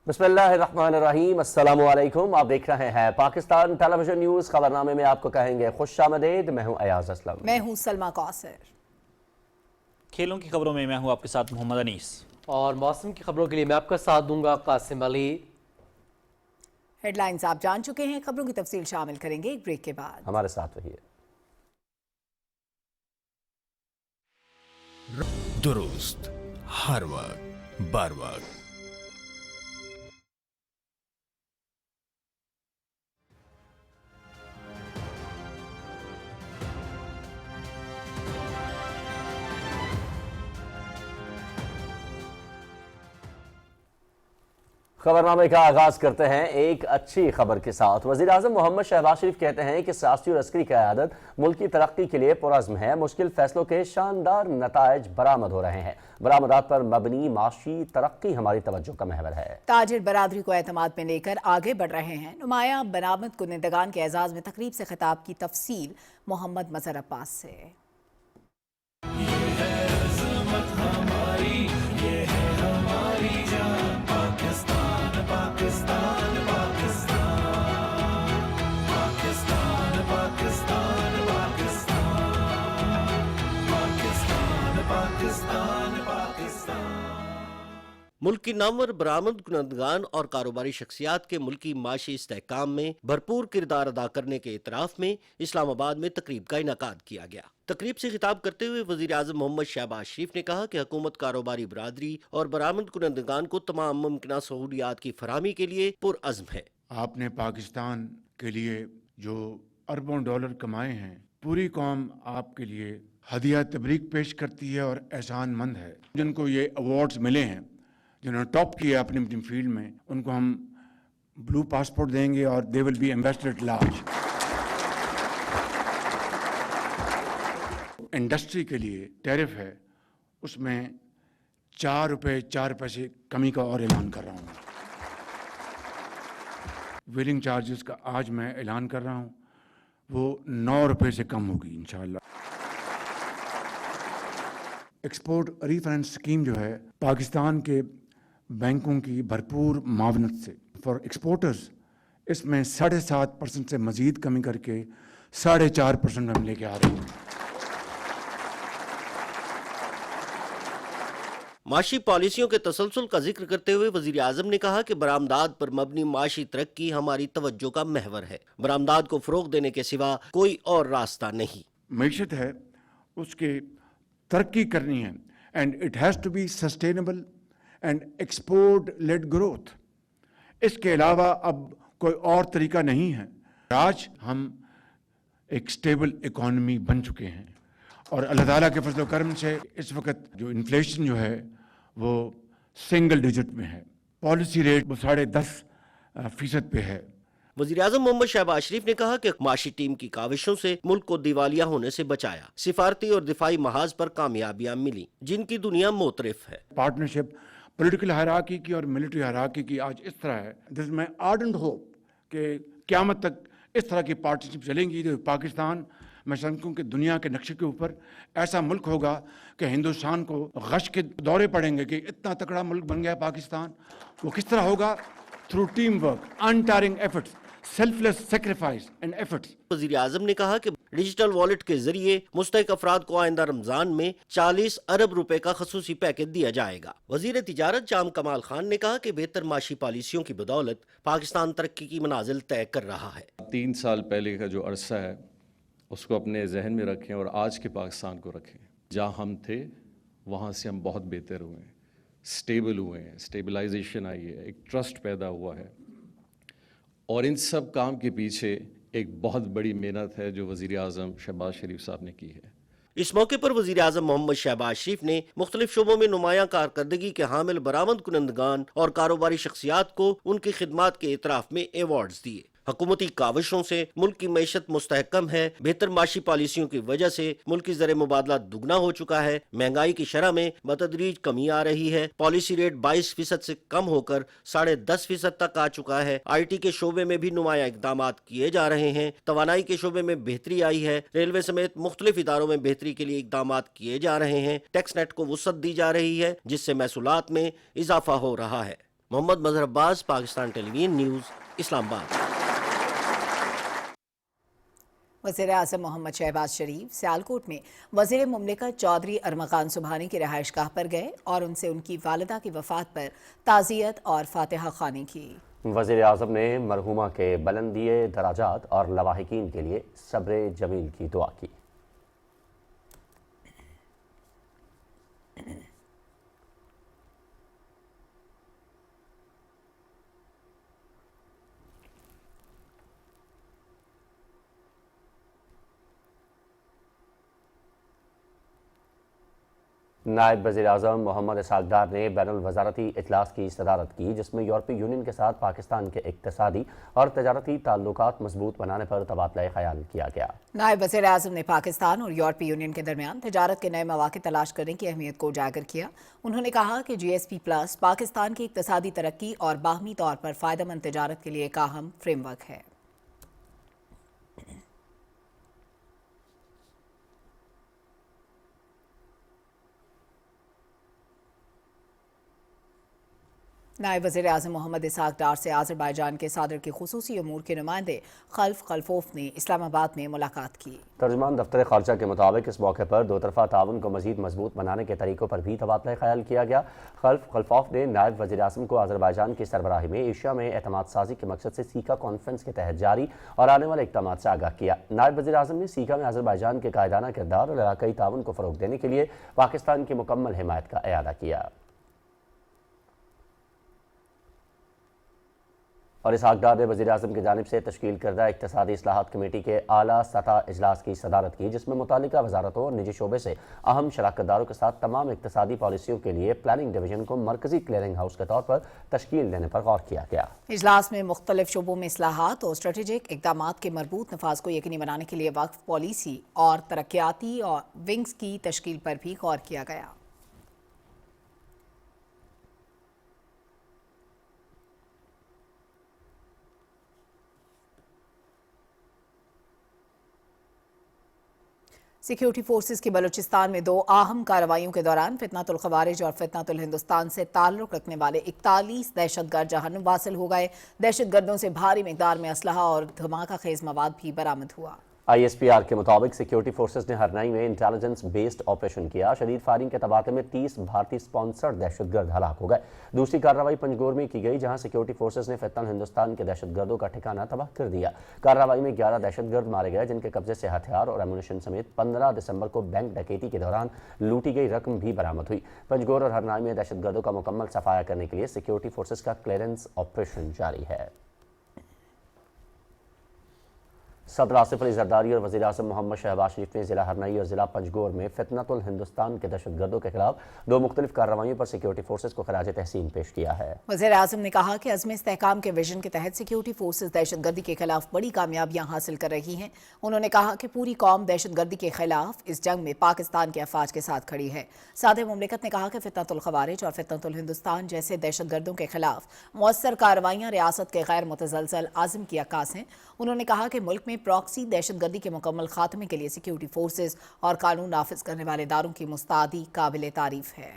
بسم اللہ الرحمن الرحیم. السلام علیکم. آپ دیکھ رہے ہیں پاکستان ٹیلی ویژن نیوز. خبرنامے میں آپ کو کہیں گے خوش آمدید. میں ہوں ایاز اسلم. میں ہوں سلمہ کوثر. کھیلوں کی خبروں میں ہوں آپ کے ساتھ محمد انیس. اور موسم کی خبروں کے لیے میں آپ کا ساتھ دوں گا قاسم علی. ہیڈ لائنز آپ جان چکے ہیں. خبروں کی تفصیل شامل کریں گے ایک بریک کے بعد. ہمارے ساتھ رہیے. درست ہر وقت بار وقت. خبرنامے کا آغاز کرتے ہیں ایک اچھی خبر کے ساتھ. وزیر اعظم محمد شہباز شریف کہتے ہیں کہ سیاسی اور عسکری قیادت ملک کی ترقی کے لیے پرعزم ہے. مشکل فیصلوں کے شاندار نتائج برآمد ہو رہے ہیں. برآمدات پر مبنی معاشی ترقی ہماری توجہ کا محور ہے. تاجر برادری کو اعتماد میں لے کر آگے بڑھ رہے ہیں. نمایاں برآمد کنندگان کے اعزاز میں تقریب سے خطاب کی تفصیل محمد مظہر عباس سے. ملک کی نامور برآمد کنندگان اور کاروباری شخصیات کے ملکی معاشی استحکام میں بھرپور کردار ادا کرنے کے اعتراف میں اسلام آباد میں تقریب کا انعقاد کیا گیا. تقریب سے خطاب کرتے ہوئے وزیر اعظم محمد شہباز شریف نے کہا کہ حکومت کاروباری برادری اور برآمد کنندگان کو تمام ممکنہ سہولیات کی فراہمی کے لیے پرعزم ہے. آپ نے پاکستان کے لیے جو اربوں ڈالر کمائے ہیں، پوری قوم آپ کے لیے ہدیہ تبریک پیش کرتی ہے اور احسان مند ہے. جن کو یہ ایوارڈز ملے ہیں، جنہوں نے ٹاپ کیا اپنی اپنی فیلڈ میں، ان کو ہم بلو پاسپورٹ دیں گے اور they will be ambassador at large. Industry کے لیے ٹیرف ہے، اس میں 4 روپے 4 پیسے کمی کا اور اعلان کر رہا ہوں. ویلنگ چارجز کا آج میں اعلان کر رہا ہوں، وہ 9 روپے سے کم ہوگی انشاءاللہ. ایکسپورٹ ری فائنانس اسکیم جو ہے پاکستان کے بینکوں کی بھرپور معاونت سے فار ایکسپورٹرز इसमें 7.5% से मज़ीद कमी करके 4.5% में हम लेके आ रहे हैं। माशी पॉलिसियों के तसलसल का जिक्र करते हुए वजीर आजम ने कहा कि बरामदात पर मबनी माशी तरक्की हमारी तवज्जो का महवर है। बरामदात को फरोग देने के सिवा कोई और रास्ता नहीं। मईशत है उसकी तरक्की करनी है and it has to be sustainable and export led growth. इसके अलावा अब कोई और तरीका नहीं है। आज हम एक स्टेबल इकॉनमी बन चुके हैं और अल्लाह ताला के फजल करम से इस वक्त जो इन्फ्लेशन जो है वो सिंगल डिजिट में है। पॉलिसी रेट वो 10.5% पे है। वज़ीर आज़म मोहम्मद शहबाज शरीफ ने कहा कि माशी टीम की काविशों से मुल्क को दिवालिया होने से बचाया। सिफारती और दिफाई महाज पर कामयाबियां मिली जिनकी दुनिया मोतरफ है। पार्टनरशिप पॉलिटिकल हायरार्की की और मिलिट्री हायरार्की की आज इस तरह है। दिस माय आर्डेंट होप कि क़यामत तक इस तरह की पार्टनरशिप चलेंगी तो पाकिस्तान मैं समझता हूँ कि दुनिया के नक्शे के ऊपर ऐसा मुल्क होगा कि हिंदुस्तान को गश के दौरे पड़ेंगे कि इतना तकड़ा मुल्क बन गया पाकिस्तान। वो किस तरह होगा? Through team work, untiring efforts, selfless sacrifice and efforts. वज़ीर आज़म ने कहा कि डिजिटल वॉलेट के जरिए मुस्तहिक अफराद को आइंदा रमजान में 40 अरब रुपए का खसूसी पैकेज दिया जाएगा। वज़ीर तिजारत जाम कमाल खान ने कहा कि बेहतर माशी पॉलिसियों की बदौलत पाकिस्तान तरक्की की मनाजिल तय कर रहा है। 3 साल पहले का जो अरसा है उसको अपने जहन में रखें और आज के पाकिस्तान को रखें। जहाँ हम थे वहाँ से हम बहुत बेहतर हुए हैं, स्टेबल हुए हैं, स्टेबलाइजेशन आई है, एक ट्रस्ट पैदा हुआ है और इन सब काम के पीछे एक बहुत बड़ी मेहनत है जो वज़ीर आज़म शहबाज शरीफ साहब ने की है। इस मौके पर वज़ीर आज़म मोहम्मद शहबाज शरीफ ने मुख्तलिफ शोबों में नुमायां कारकर्दगी के हामिल बरामद कुनंदगान और कारोबारी शख्सियात को उनकी खिदमात के इतराफ़ में एवार्ड्स दिए। हुकूमती काविशों से मुल्क की मैशत मुस्तहकम है। बेहतर माशी पॉलिसियों की वजह से मुल्क की ज़र मुबादला दुगना हो चुका है। महंगाई की शरह में बतदरीज कमी आ रही है। पॉलिसी रेट 22% से कम होकर 10.5% तक आ चुका है। IT के शोबे में भी नुमाया इकदाम किए जा रहे हैं। तवानाई के शोबे में बेहतरी आई है। रेलवे समेत मुख्तलिफ इदारों में बेहतरी के लिए इकदाम किए जा रहे हैं। टैक्स नेट को वुसअत दी जा रही है जिससे महसूलात में इजाफा हो रहा है। मोहम्मद मजहर अब्बास, पाकिस्तान टेलीविजन न्यूज़, इस्लामाबाद। वज़ीर आज़म मोहम्मद शहबाज शरीफ सियालकोट में वज़ीर मुमलिकत चौधरी अरमगान सुबहानी की रहायशगाह पर गए और उनसे उनकी वालिदा की वफ़ात पर ताज़ियत और फातिहा ख़्वानी की। वज़ीर आज़म ने मरहूमा के बुलंदिए दराजात और लवाहिकीन के लिए सब्र जमील की दुआ की। नायब वज़ीर आज़म मोहम्मद इसहाक़ डार ने बैनुल वज़ारती इजलास की सदारत की जिसमें यूरोपीय यूनियन के साथ पाकिस्तान के इक़्तिसादी और तजारती ताल्लुकात मजबूत बनाने पर तबादला ख़याल किया गया। नायब वज़ीर आज़म ने पाकिस्तान और यूरोपीय यूनियन के दरमियान तजारत के नए मौक़े तलाश करने की अहमियत को उजागर किया। उन्होंने कहा कि GSP+ पाकिस्तान की इक़्तिसादी तरक्की और बाहमी तौर पर फ़ायदेमंद तजारत के लिए एक अहम फ्रेमवर्क है। नायब वज़ीर आज़म मोहम्मद इसहाक़ डार से आज़रबाईजान के सदर के खुसूसी अमूर के नुमाइंदे खल्फ खल्फोफ ने इस्लामाबाद में मुलाकात की। तर्जुमान दफ्तर ख़ारजा के मुताबिक इस मौके पर दो तरफ़ा ताउन को मज़ीद मजबूत बनाने के तरीक़ों पर भी तबादला ख़याल किया गया। खल्फ खल्फोफ ने नायब वज़ीर आज़म को आज़रबाईजान की सरबराही में एशिया में एतमाद साज़ी के मकसद से सीका कॉन्फ्रेंस के तहत जारी और आने वाले इक़दाम से आगाह किया। नायब वज़ीर आज़म ने सीका में आज़रबाईजान के कायदाना किरदार और इलाक़ाई ताउन को फ़रोग़ देने के लिए पाकिस्तान की मुकम्मल हिमायत का एआदा किया। और इसहाक़ डार ने वज़ीर आज़म की जानिब से तश्कील करदा इक़्तिसादी इस्लाहात कमेटी के आला सतह इजलास की सदारत की जिसमें मुतालिका वज़ारतों और निजी शोबे से अहम शराकतदारों के साथ तमाम इक़्तिसादी पॉलिसियों के लिए प्लानिंग डिवीजन को मरकज़ी क्लियरिंग हाउस के तौर पर तश्कील देने पर गौर किया गया। इजलास में मुख्तलिफ शोबों में इस्लाहात और स्ट्रेटेजिक इक़दामात के मरबूत नफाज को यकीनी बनाने के लिए वक्फ पॉलिसी और तरक्याती और विंग्स की तश्कील पर भी गौर किया गया। सिक्योरिटी फोर्सेस की बलूचिस्तान में 2 अहम कार्रवाइयों के दौरान फितनातुल खवारिज और फितनातुल हिंदुस्तान से ताल्लुक रखने वाले 41 दहशतगर्द जहन्नुम वासिल हो गए। दहशतगर्दों से भारी मिकदार में असलहा और धमाका खेज मवाद भी बरामद हुआ। ISPR के मुताबिक सिक्योरिटी फोर्सेस ने हरनाई में इंटेलिजेंस बेस्ड ऑपरेशन किया। शदीद फायरिंग के तबादले में 30 भारतीय स्पॉन्सर्ड दहशतगर्द हलाक हो गए। दूसरी कार्रवाई पंजगोर में की गई, जहां सिक्योरिटी फोर्सेस ने फितनातुल हिंदुस्तान के दहशतगर्दों का ठिकाना तबाह कर दिया। कार्रवाई में 11 दहशतगर्द मारे गए, जिनके कब्जे से हथियार और एमुनिशन समेत 15 दिसंबर को बैंक डकैती के दौरान लूटी गई रकम भी बरामद हुई। पंजगोर और हरनाई में दहशतगर्दों का मुकम्मल सफाया करने के लिए सिक्योरिटी फोर्सेस का क्लियरेंस ऑपरेशन जारी है। सदर आसिफ अली जरदारी और वज़ीर आज़म मोहम्मद शहबाज शरीफ ने ज़िला हरनाई और ज़िला पंजगोर में फितनातुल हिंदुस्तान के दहशतगर्दों के खिलाफ 2 मुख्तलिफ कार्रवाइयों पर सिक्योरिटी फोर्सेस को खराज तहसीन पेश किया है। वज़ीर आज़म ने कहा कि अज़्म इस्तेहकाम के विजन के तहत सिक्योरिटी फोर्सेस दहशतगर्दी के खिलाफ बड़ी कामयाबियां हासिल कर रही हैं। उन्होंने कहा कि पूरी कौम दहशतगर्दी के खिलाफ इस जंग में पाकिस्तान के अफवाज के साथ खड़ी है। सादे मुमलिकत ने कहा कि फितनातुल खवारिज और फितनातुल हिंदुस्तान जैसे दहशतगर्दों के खिलाफ मौसर कार्रवाइयाँ रियासत के गैर मुतसलसल आज़म की अक्कास हैं। उन्होंने कहा कि मुल्क में प्रॉक्सी दहशतगर्दी के मुकम्मल खात्मे के लिए सिक्योरिटी फोर्सेस और कानून नाफिज करने वाले इदारों की मुस्तैदी काबिल तारीफ है।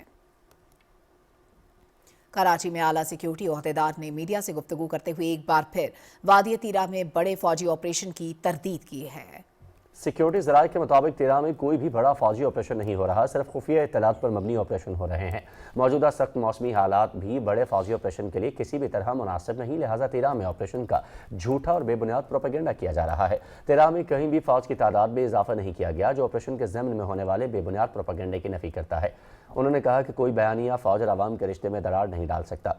कराची में आला सिक्योरिटी ओहदेदार ने मीडिया से गुफ्तगू करते हुए एक बार फिर वादी तीरा में बड़े फौजी ऑपरेशन की तरदीद की है। सिक्योरिटी ज़राए के मुताबिक तेरा में कोई भी बड़ा फौजी ऑपरेशन नहीं हो रहा, सिर्फ खुफिया इत्तलात पर मबनी ऑपरेशन हो रहे हैं। मौजूदा सख्त मौसमी हालात भी बड़े फौजी ऑपरेशन के लिए किसी भी तरह मुनासिब नहीं, लिहाजा तेरा में ऑपरेशन का झूठा और बेबुनियाद प्रोपेगेंडा किया जा रहा है। तेरा में कहीं भी फौज की तादाद में इजाफा नहीं किया गया, जो ऑपरेशन के ज़मन में होने वाले बेबुनियाद प्रोपेगेंडे की नफी करता है। उन्होंने कहा कि कोई बयानिया फौज और आवाम के रिश्ते में दरार नहीं डाल सकता।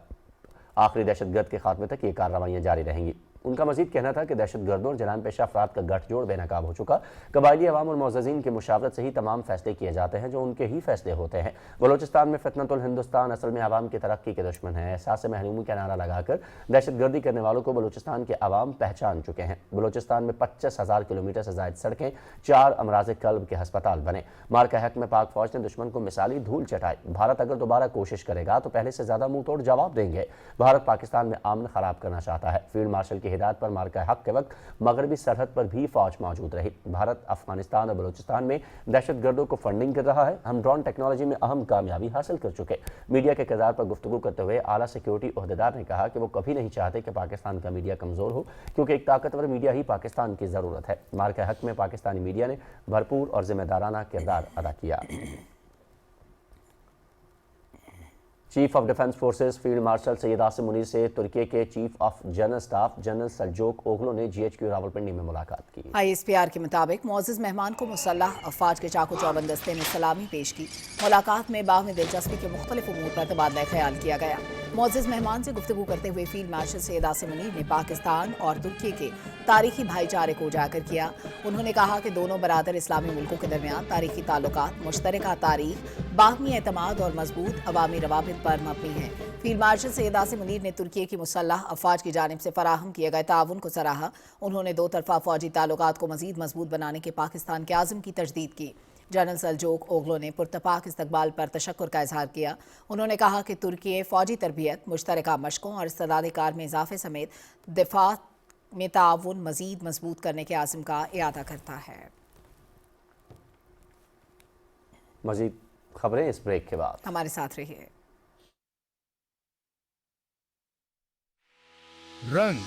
आखिरी दहशतगर्द के खात्मे तक ये कार्रवाइयाँ जारी रहेंगी। उनका मजीद कहना था कि दहशतगर्दों और जराइम पेशा अफराद का गठजोड़ बेनकाब हो चुका। कबायली अवाम और मोअज़्ज़ज़ीन की मुशावरत से ही तमाम फैसले किए जाते हैं, जो उनके ही फैसले होते हैं। बलूचिस्तान में फितनतुल हिंदुस्तान असल में अवाम की तरक्की के दुश्मन है। एहसास महरूमी का नारा लगाकर दहशतगर्दी करने वालों को बलूचिस्तान के अवाम पहचान चुके हैं। बलूचिस्तान में 25,000 किलोमीटर से ज़ायद सड़कें, 4 अमराज क़ल्ब के हस्पताल बने। मार्का हक में पाक फौज ने दुश्मन को मिसाली धूल चटाई। भारत अगर दोबारा कोशिश करेगा तो पहले से ज़्यादा मुंह तोड़ जवाब देंगे। भारत पाकिस्तान में अमन खराब करना चाहता है। फील्ड मार्शल की हिदायत पर मार्का के वक्त मगरबी सरहद पर भी फौज मौजूद रही। भारत अफगानिस्तान और बलूचिस्तान में दहशतगर्दों को फंडिंग कर रहा है। हम ड्रोन टेक्नोलॉजी में अहम कामयाबी हासिल कर चुके। मीडिया के किरदार पर गुफ्तगू करते हुए आला सिक्योरिटी ओहदेदार ने कहा कि वो कभी नहीं चाहते कि पाकिस्तान का मीडिया कमज़ोर हो, क्योंकि एक ताकतवर मीडिया ही पाकिस्तान की ज़रूरत है। मार्का हक में पाकिस्तानी मीडिया ने भरपूर और जिम्मेदाराना किरदार अदा किया। Chief of defence forces field marshal Syed Asim Munir से तुर्की के chief of general staff general Selcuk ओगलो ने GHQ रावलपिंडी में मुलाकात की। ISPR के मुताबिक मुअज़्ज़ज़ मेहमान को मुसल्लह अफवाज के चाको चौबंद दस्ते में सलामी पेश की। मुलाकात में बाहमी दिलचस्पी के मुख्तलिफ उमूर पर तबादला ख्याल किया गया। मुअज़्ज़ज़ मेहमान से गुफ्तगू करते हुए फील्ड मार्शल सैयद आसिम मुनीर ने पाकिस्तान और तुर्की के तारीखी भाईचारे को उजागर किया। उन्होंने कहा कि दोनों बरादर इस्लामी मुल्कों के दरमियान तारीखी ताल्लुकात, मुश्तरका तारीख, बाहमी एतमाद और मजबूत अवामी रवाबित पर मबनी है। फील्ड मार्शल सैयद आसिम मुनीर ने तुर्की की मुसल्लह अफवाज की जानिब से फराहम किए गए ताउन को सराहा। उन्होंने 2 तरफा फौजी ताल्लुकात को मजीद मजबूत बनाने के पाकिस्तान के आज़म की तजदीद की। जनरल सल्जोक ओगलो ने पुरतपाक इस्तकबाल पर तशक्कुर का इजहार किया। उन्होंने कहा कि तुर्की फौजी तरबियत, मुश्तरका मशकों और इस्तेदाद कार में इजाफे समेत दिफा में ताउन मजीद मजबूत करने के आज़म का इयादा करता है। मजीद खबरें इस ब्रेक के बाद। हमारे साथ रहिए। रंग,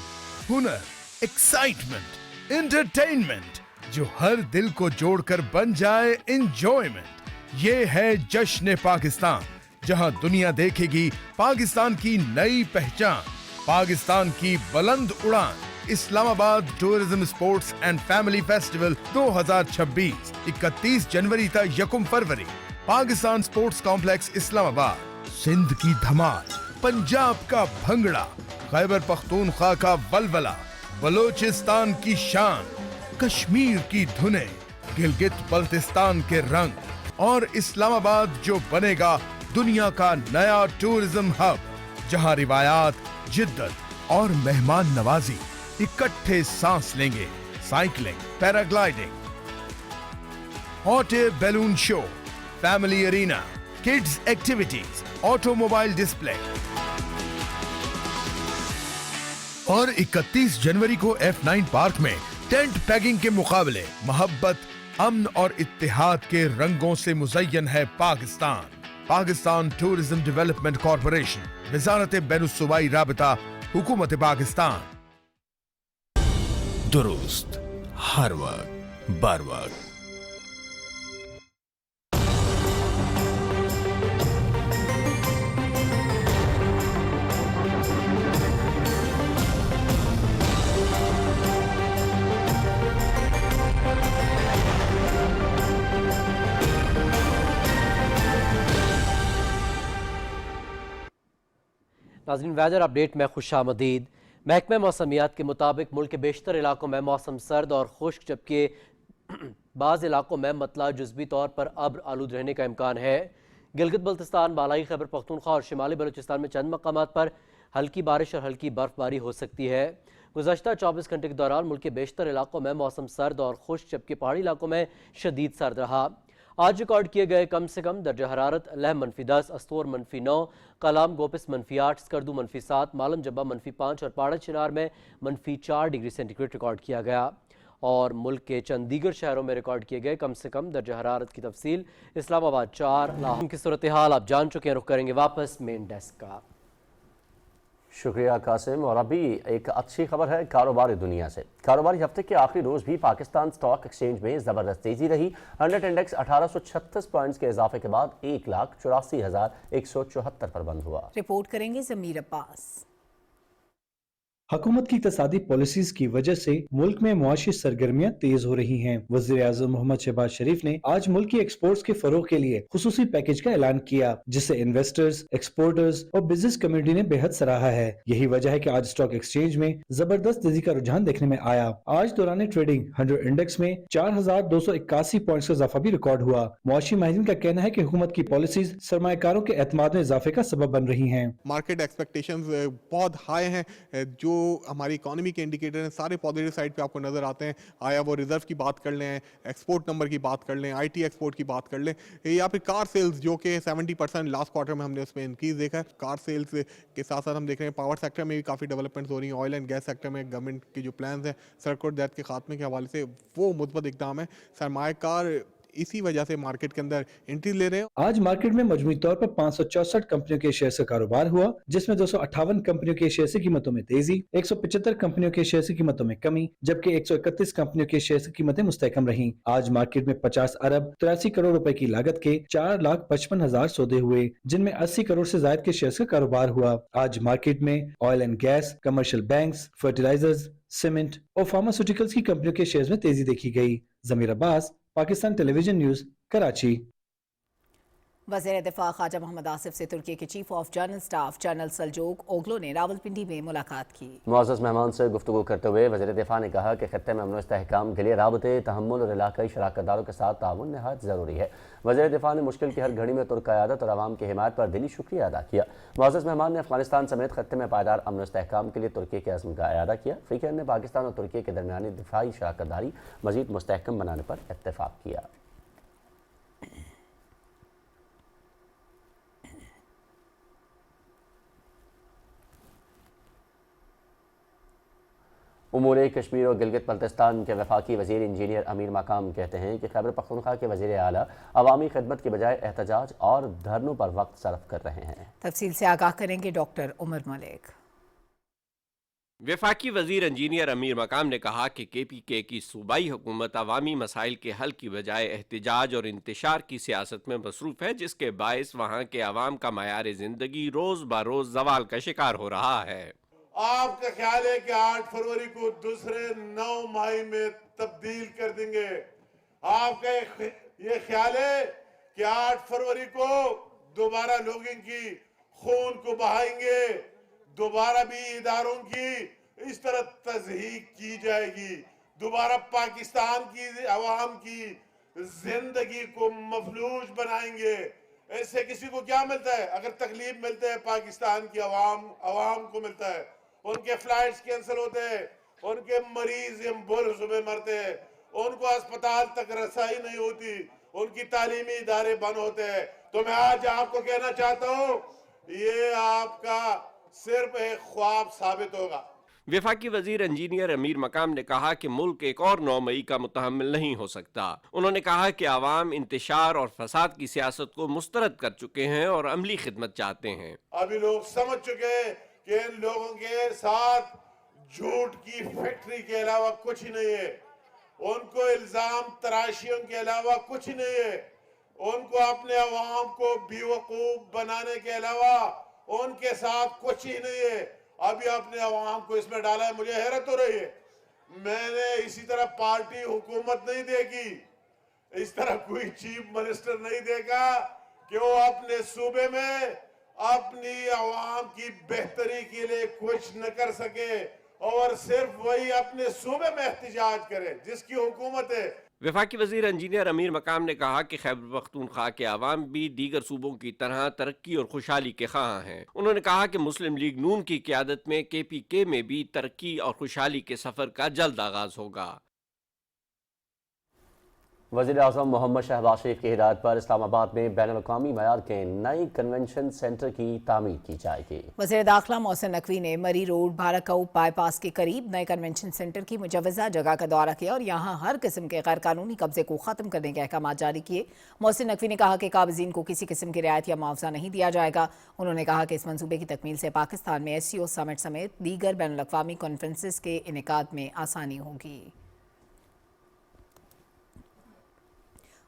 हुनर, एक्साइटमेंट, एंटरटेनमेंट, जो हर दिल को जोड़कर बन जाए एंजॉयमेंट। ये है जश्न पाकिस्तान, जहां दुनिया देखेगी पाकिस्तान की नई पहचान, पाकिस्तान की बुलंद उड़ान। Islamabad tourism sports and family festival 2026 31 जनवरी तक 1 फरवरी। Pakistan sports complex Islamabad. सिंध की धमाल, पंजाब का भंगड़ा, खैबर पख्तूनख्वा का वलवला, बलोचिस्तान की शान, कश्मीर की धुनें, गिलगित बल्तिस्तान के रंग और इस्लामाबाद जो बनेगा दुनिया का नया टूरिज्म हब, जहां रिवायात, जिद्दत और मेहमान नवाजी इकट्ठे सांस लेंगे। Cycling, paragliding, hot air balloon show, family arena, kids activities, automobile display. और 31 जनवरी को F9 पार्क में टेंट पैकिंग के मुकाबले, मोहब्बत, अमन और इत्तेहाद के रंगों से मुज़य्यन है Pakistan. Pakistan tourism development corporation, वजारत बैनुस्सूबाई राबिता, हुकूमत पाकिस्तान। दुरुस्त हर वक्त बर वक्त। नाज़रीन, वेदर अपडेट में खुशामदीद। महकमे मौसमियात के मुताबिक मुल्क के बेशतर इलाकों में मौसम सर्द और खुश्क, जबकि बाज़ इलाकों में मतला जुज़वी तौर पर अब्र आलूद रहने का इम्कान है। गिलगित बल्तिस्तान, बालाई खैबर पख्तूनख्वा और शिमाली बलूचिस्तान में चंद मकामात पर हल्की बारिश और हल्की बर्फबारी हो सकती है। गुज़श्ता 24 घंटे के दौरान मुल्क के बेशतर इलाकों में मौसम सर्द और खुश्क, जबकि पहाड़ी इलाकों में शदीद सर्द रहा। आज रिकॉर्ड किए गए कम से कम दर्जा हरारत लहम -10, अस्तोर -9, कलाम गोपिस -8, स्कर्दू -7, मालम जब्बा -5 और पाड़ा चिनार में -4 डिग्री सेंटीग्रेड रिकॉर्ड किया गया। और मुल्क के चंद दीगर शहरों में रिकॉर्ड किए गए कम से कम दर्जा हरारत की तफसील। इस्लामाबाद 4, लाहौर की सूरत हाल आप जान चुके हैं। रुख करेंगे वापस मेन डेस्क का। शुक्रिया कासिम। और अभी एक अच्छी खबर है कारोबारी दुनिया से। कारोबारी हफ्ते के आखिरी रोज भी पाकिस्तान स्टॉक एक्सचेंज में जबरदस्त तेजी रही। 100 इंडेक्स 1836 पॉइंट्स के इजाफे के बाद 1,84,174 पर बंद हुआ। रिपोर्ट करेंगे जमीर अब्बास। हुकूमत की इक़्तिसादी पॉलिसीज की वजह से मुल्क में मुआशी सरगर्मियां तेज हो रही हैं। वज़ीर आज़म मोहम्मद शहबाज शरीफ ने आज मुल्क की एक्सपोर्ट्स के फरोग के लिए खुसूसी पैकेज का ऐलान किया, जिसे इन्वेस्टर्स, एक्सपोर्टर्स और बिजनेस कम्युनिटी ने बेहद सराहा है। यही वजह है कि आज स्टॉक एक्सचेंज में जबरदस्त तेजी का रुझान देखने में आया। आज दौरान ट्रेडिंग 100 इंडेक्स में 4,281 पॉइंट्स का इजाफा भी रिकॉर्ड हुआ। मुआशी माहिरीन का कहना है कि हुकूमत की पॉलिसीज सरमायाकारों के एतमाद में इजाफे का सबब बन रही है। मार्केट एक्सपेक्टेशंस बहुत हाई हैं। जो हमारी इकोनॉमी के इंडिकेटर हैं सारे पॉजिटिव साइड पे आपको नजर आते हैं। आया वो रिजर्व की बात कर लें, एक्सपोर्ट नंबर की बात कर लें, आईटी एक्सपोर्ट की बात कर लें, या फिर कार सेल्स जो कि 70% लास्ट क्वार्टर में हमने उसमें इंक्रीज देखा है। कार सेल्स के साथ साथ हम देख रहे हैं पावर सेक्टर में भी काफ़ी डेवलपमेंट्स हो रही हैं। ऑयल एंड गैस सेक्टर में गवर्नमेंट की जो प्लान्स हैं सरकोट दैत के खात्मे के हवाले से वो मुस्बत इक़दाम है। सरमायाकार इसी वजह से मार्केट के अंदर एंट्री ले रहे हैं। आज मार्केट में मजमूई तौर पर 564 कंपनियों के शेयर का कारोबार हुआ, जिसमें 258 कंपनियों के शेयर की कीमतों में तेजी, 175 कंपनियों के शेयर की कीमतों में कमी, जबकि 131 कंपनियों के शेयर की कीमतें मुस्तहकम रहीं। आज मार्केट में 50 अरब 83 करोड़ रुपए की लागत के 4,55,000 सौदे हुए, जिनमें 80 करोड़ से ज्यादा के शेयर का कारोबार हुआ। आज मार्केट में oil and gas, commercial banks, fertilizers, cement और फार्मास्यूटिकल्स की कंपनियों के शेयर में तेजी देखी गई। Zamir Abbas, Pakistan television news, Karachi. वज़ीर दिफा ख्वाजा मोहम्मद आसिफ से तुर्की के chief of general staff general Selcuk ओगलो ने रावलपिंडी में मुलाकात की। मुअज़्ज़ज़ मेहमान से गुफ्तगू करते हुए वज़ीर दिफा ने कहा कि खत्ते में अमन व इस्तेहकाम के लिए राबते, तहम्मुल और इलाकाई शराकतदारों के साथ ताउन नहायत ज़रूरी है। वज़ीर दिफा ने मुश्किल की हर घड़ी में तुर्क क़यादत और आवाम की हिमायत पर दिली शुक्रिया अदा किया। मुअज़्ज़ज़ मेहमान ने अफगानिस्तान समेत खत्ते में पायदार अमन व इस्तेहकाम के लिए तुर्की के अज़्म का इआदा किया। फ़िक्र ने पाकिस्तान और तुर्की के दरमियानी दिफाई शराकतदारी मज़ीद मुस्तहकम बनाने पर इत्तेफाक किया। उमूर कश्मीर और गिलगित बल्तिस्तान के वफाकी वज़ीर इंजीनियर अमीर मकाम कहते हैं कि खैबर पख्तूनख्वा के वज़ीर आला अवामी खिदमत के बजाय एहतजाज और धरनों पर वक्त सर्फ कर रहे हैं। तफसील से आगाह करेंगे डॉक्टर उमर मलिक। वफाकी वज़ीर इंजीनियर अमीर मकाम ने कहा कि KPK की सूबाई हुकूमत अवामी मसाइल के हल की बजाय एहतजाज और इंतशार की सियासत में मसरूफ़ है, जिसके बायस वहाँ के अवाम का मयार ज़िंदगी रोज़ ब रोज़ ज़वाल का शिकार हो रहा है। आपका ख्याल है कि 8 फरवरी को दूसरे 9 माह में तब्दील कर देंगे? आपका ये ख्याल है कि 8 फरवरी को दोबारा लोगों की खून को बहाएंगे, दोबारा भी इदारों की इस तरह तज़हीक की जाएगी, दोबारा पाकिस्तान की आवाम की जिंदगी को मफलूज बनाएंगे? ऐसे किसी को क्या मिलता है? अगर तकलीफ मिलता है पाकिस्तान की आवाम को मिलता है। उनके फ्लाइट्स कैंसिल होते हैं, उनके मरीज एम्बुलेंस में मरते हैं, उनको अस्पताल तक रसाई नहीं होती, उनकी तालीमी इदारे बंद होते हैं। तो मैं आज आपको कहना चाहता हूँ, ये आपका सिर्फ एक ख्वाब साबित होगा। वफाकी वजीर इंजीनियर अमीर मकाम ने कहा कि मुल्क एक और 9 मई का मुतहम्मिल नहीं हो सकता। उन्होंने कहा कि आवाम इंतशार और फसाद की सियासत को मुस्तरद कर चुके हैं और अमली खिदमत चाहते हैं। अभी लोग समझ चुके हैं कि इन लोगों के साथ झूठ की फैक्ट्री के अलावा कुछ नहीं है, उनको इल्जाम तराशियों के अलावा कुछ नहीं है, उनको अपने अवाम को बेवकूफ बनाने के अलावा उनके साथ कुछ ही नहीं है। अभी अपने अवाम को इसमें डाला है, मुझे हैरत हो रही है। मैंने इसी तरह पार्टी हुकूमत नहीं देखी, इस तरह कोई चीफ मिनिस्टर नहीं देखा कि वो अपने सूबे में अपनी अवाम की बेहतरी के लिए कुछ न कर सके और सिर्फ वही अपने सूबे में एहतजाज करे जिसकी हुकूमत है। वफाकी वजीर इंजीनियर अमीर मकाम ने कहा कि खैबर पख्तूनख्वा के अवाम भी दीगर सूबों की तरह तरक्की और खुशहाली के ख्वाह हैं। उन्होंने कहा कि मुस्लिम लीग नून की क़यादत में KPK में भी तरक्की और खुशहाली के सफ़र का जल्द आगाज होगा। वज़ीर आज़म मोहम्मद शहबाज शरीफ की हिदायत पर इस्लामाबाद में बैनुल-अक़वामी मयार के नए कन्वेंशन सेंटर की तामीर की जाएगी। वज़ीर दाखिला मोहसिन नकवी ने मरी रोड भारकाऊ बाईपास के करीब नए कन्वेंशन सेंटर की मुजव्वज़ा जगह का दौरा किया और यहाँ हर किस्म के गैर कानूनी कब्जे को ख़त्म करने के अहकाम जारी किए। मोहसिन नकवी ने कहा कि काबिज़ीन को किसी किस्म की रियायत या मुआवजा नहीं दिया जाएगा। उन्होंने कहा कि इस मंसूबे की तकमील से पाकिस्तान में SCO समिट समेत दीगर बैनुल-अक़वामी कॉन्फ्रेंसेस के इनेकाद में आसानी होगी।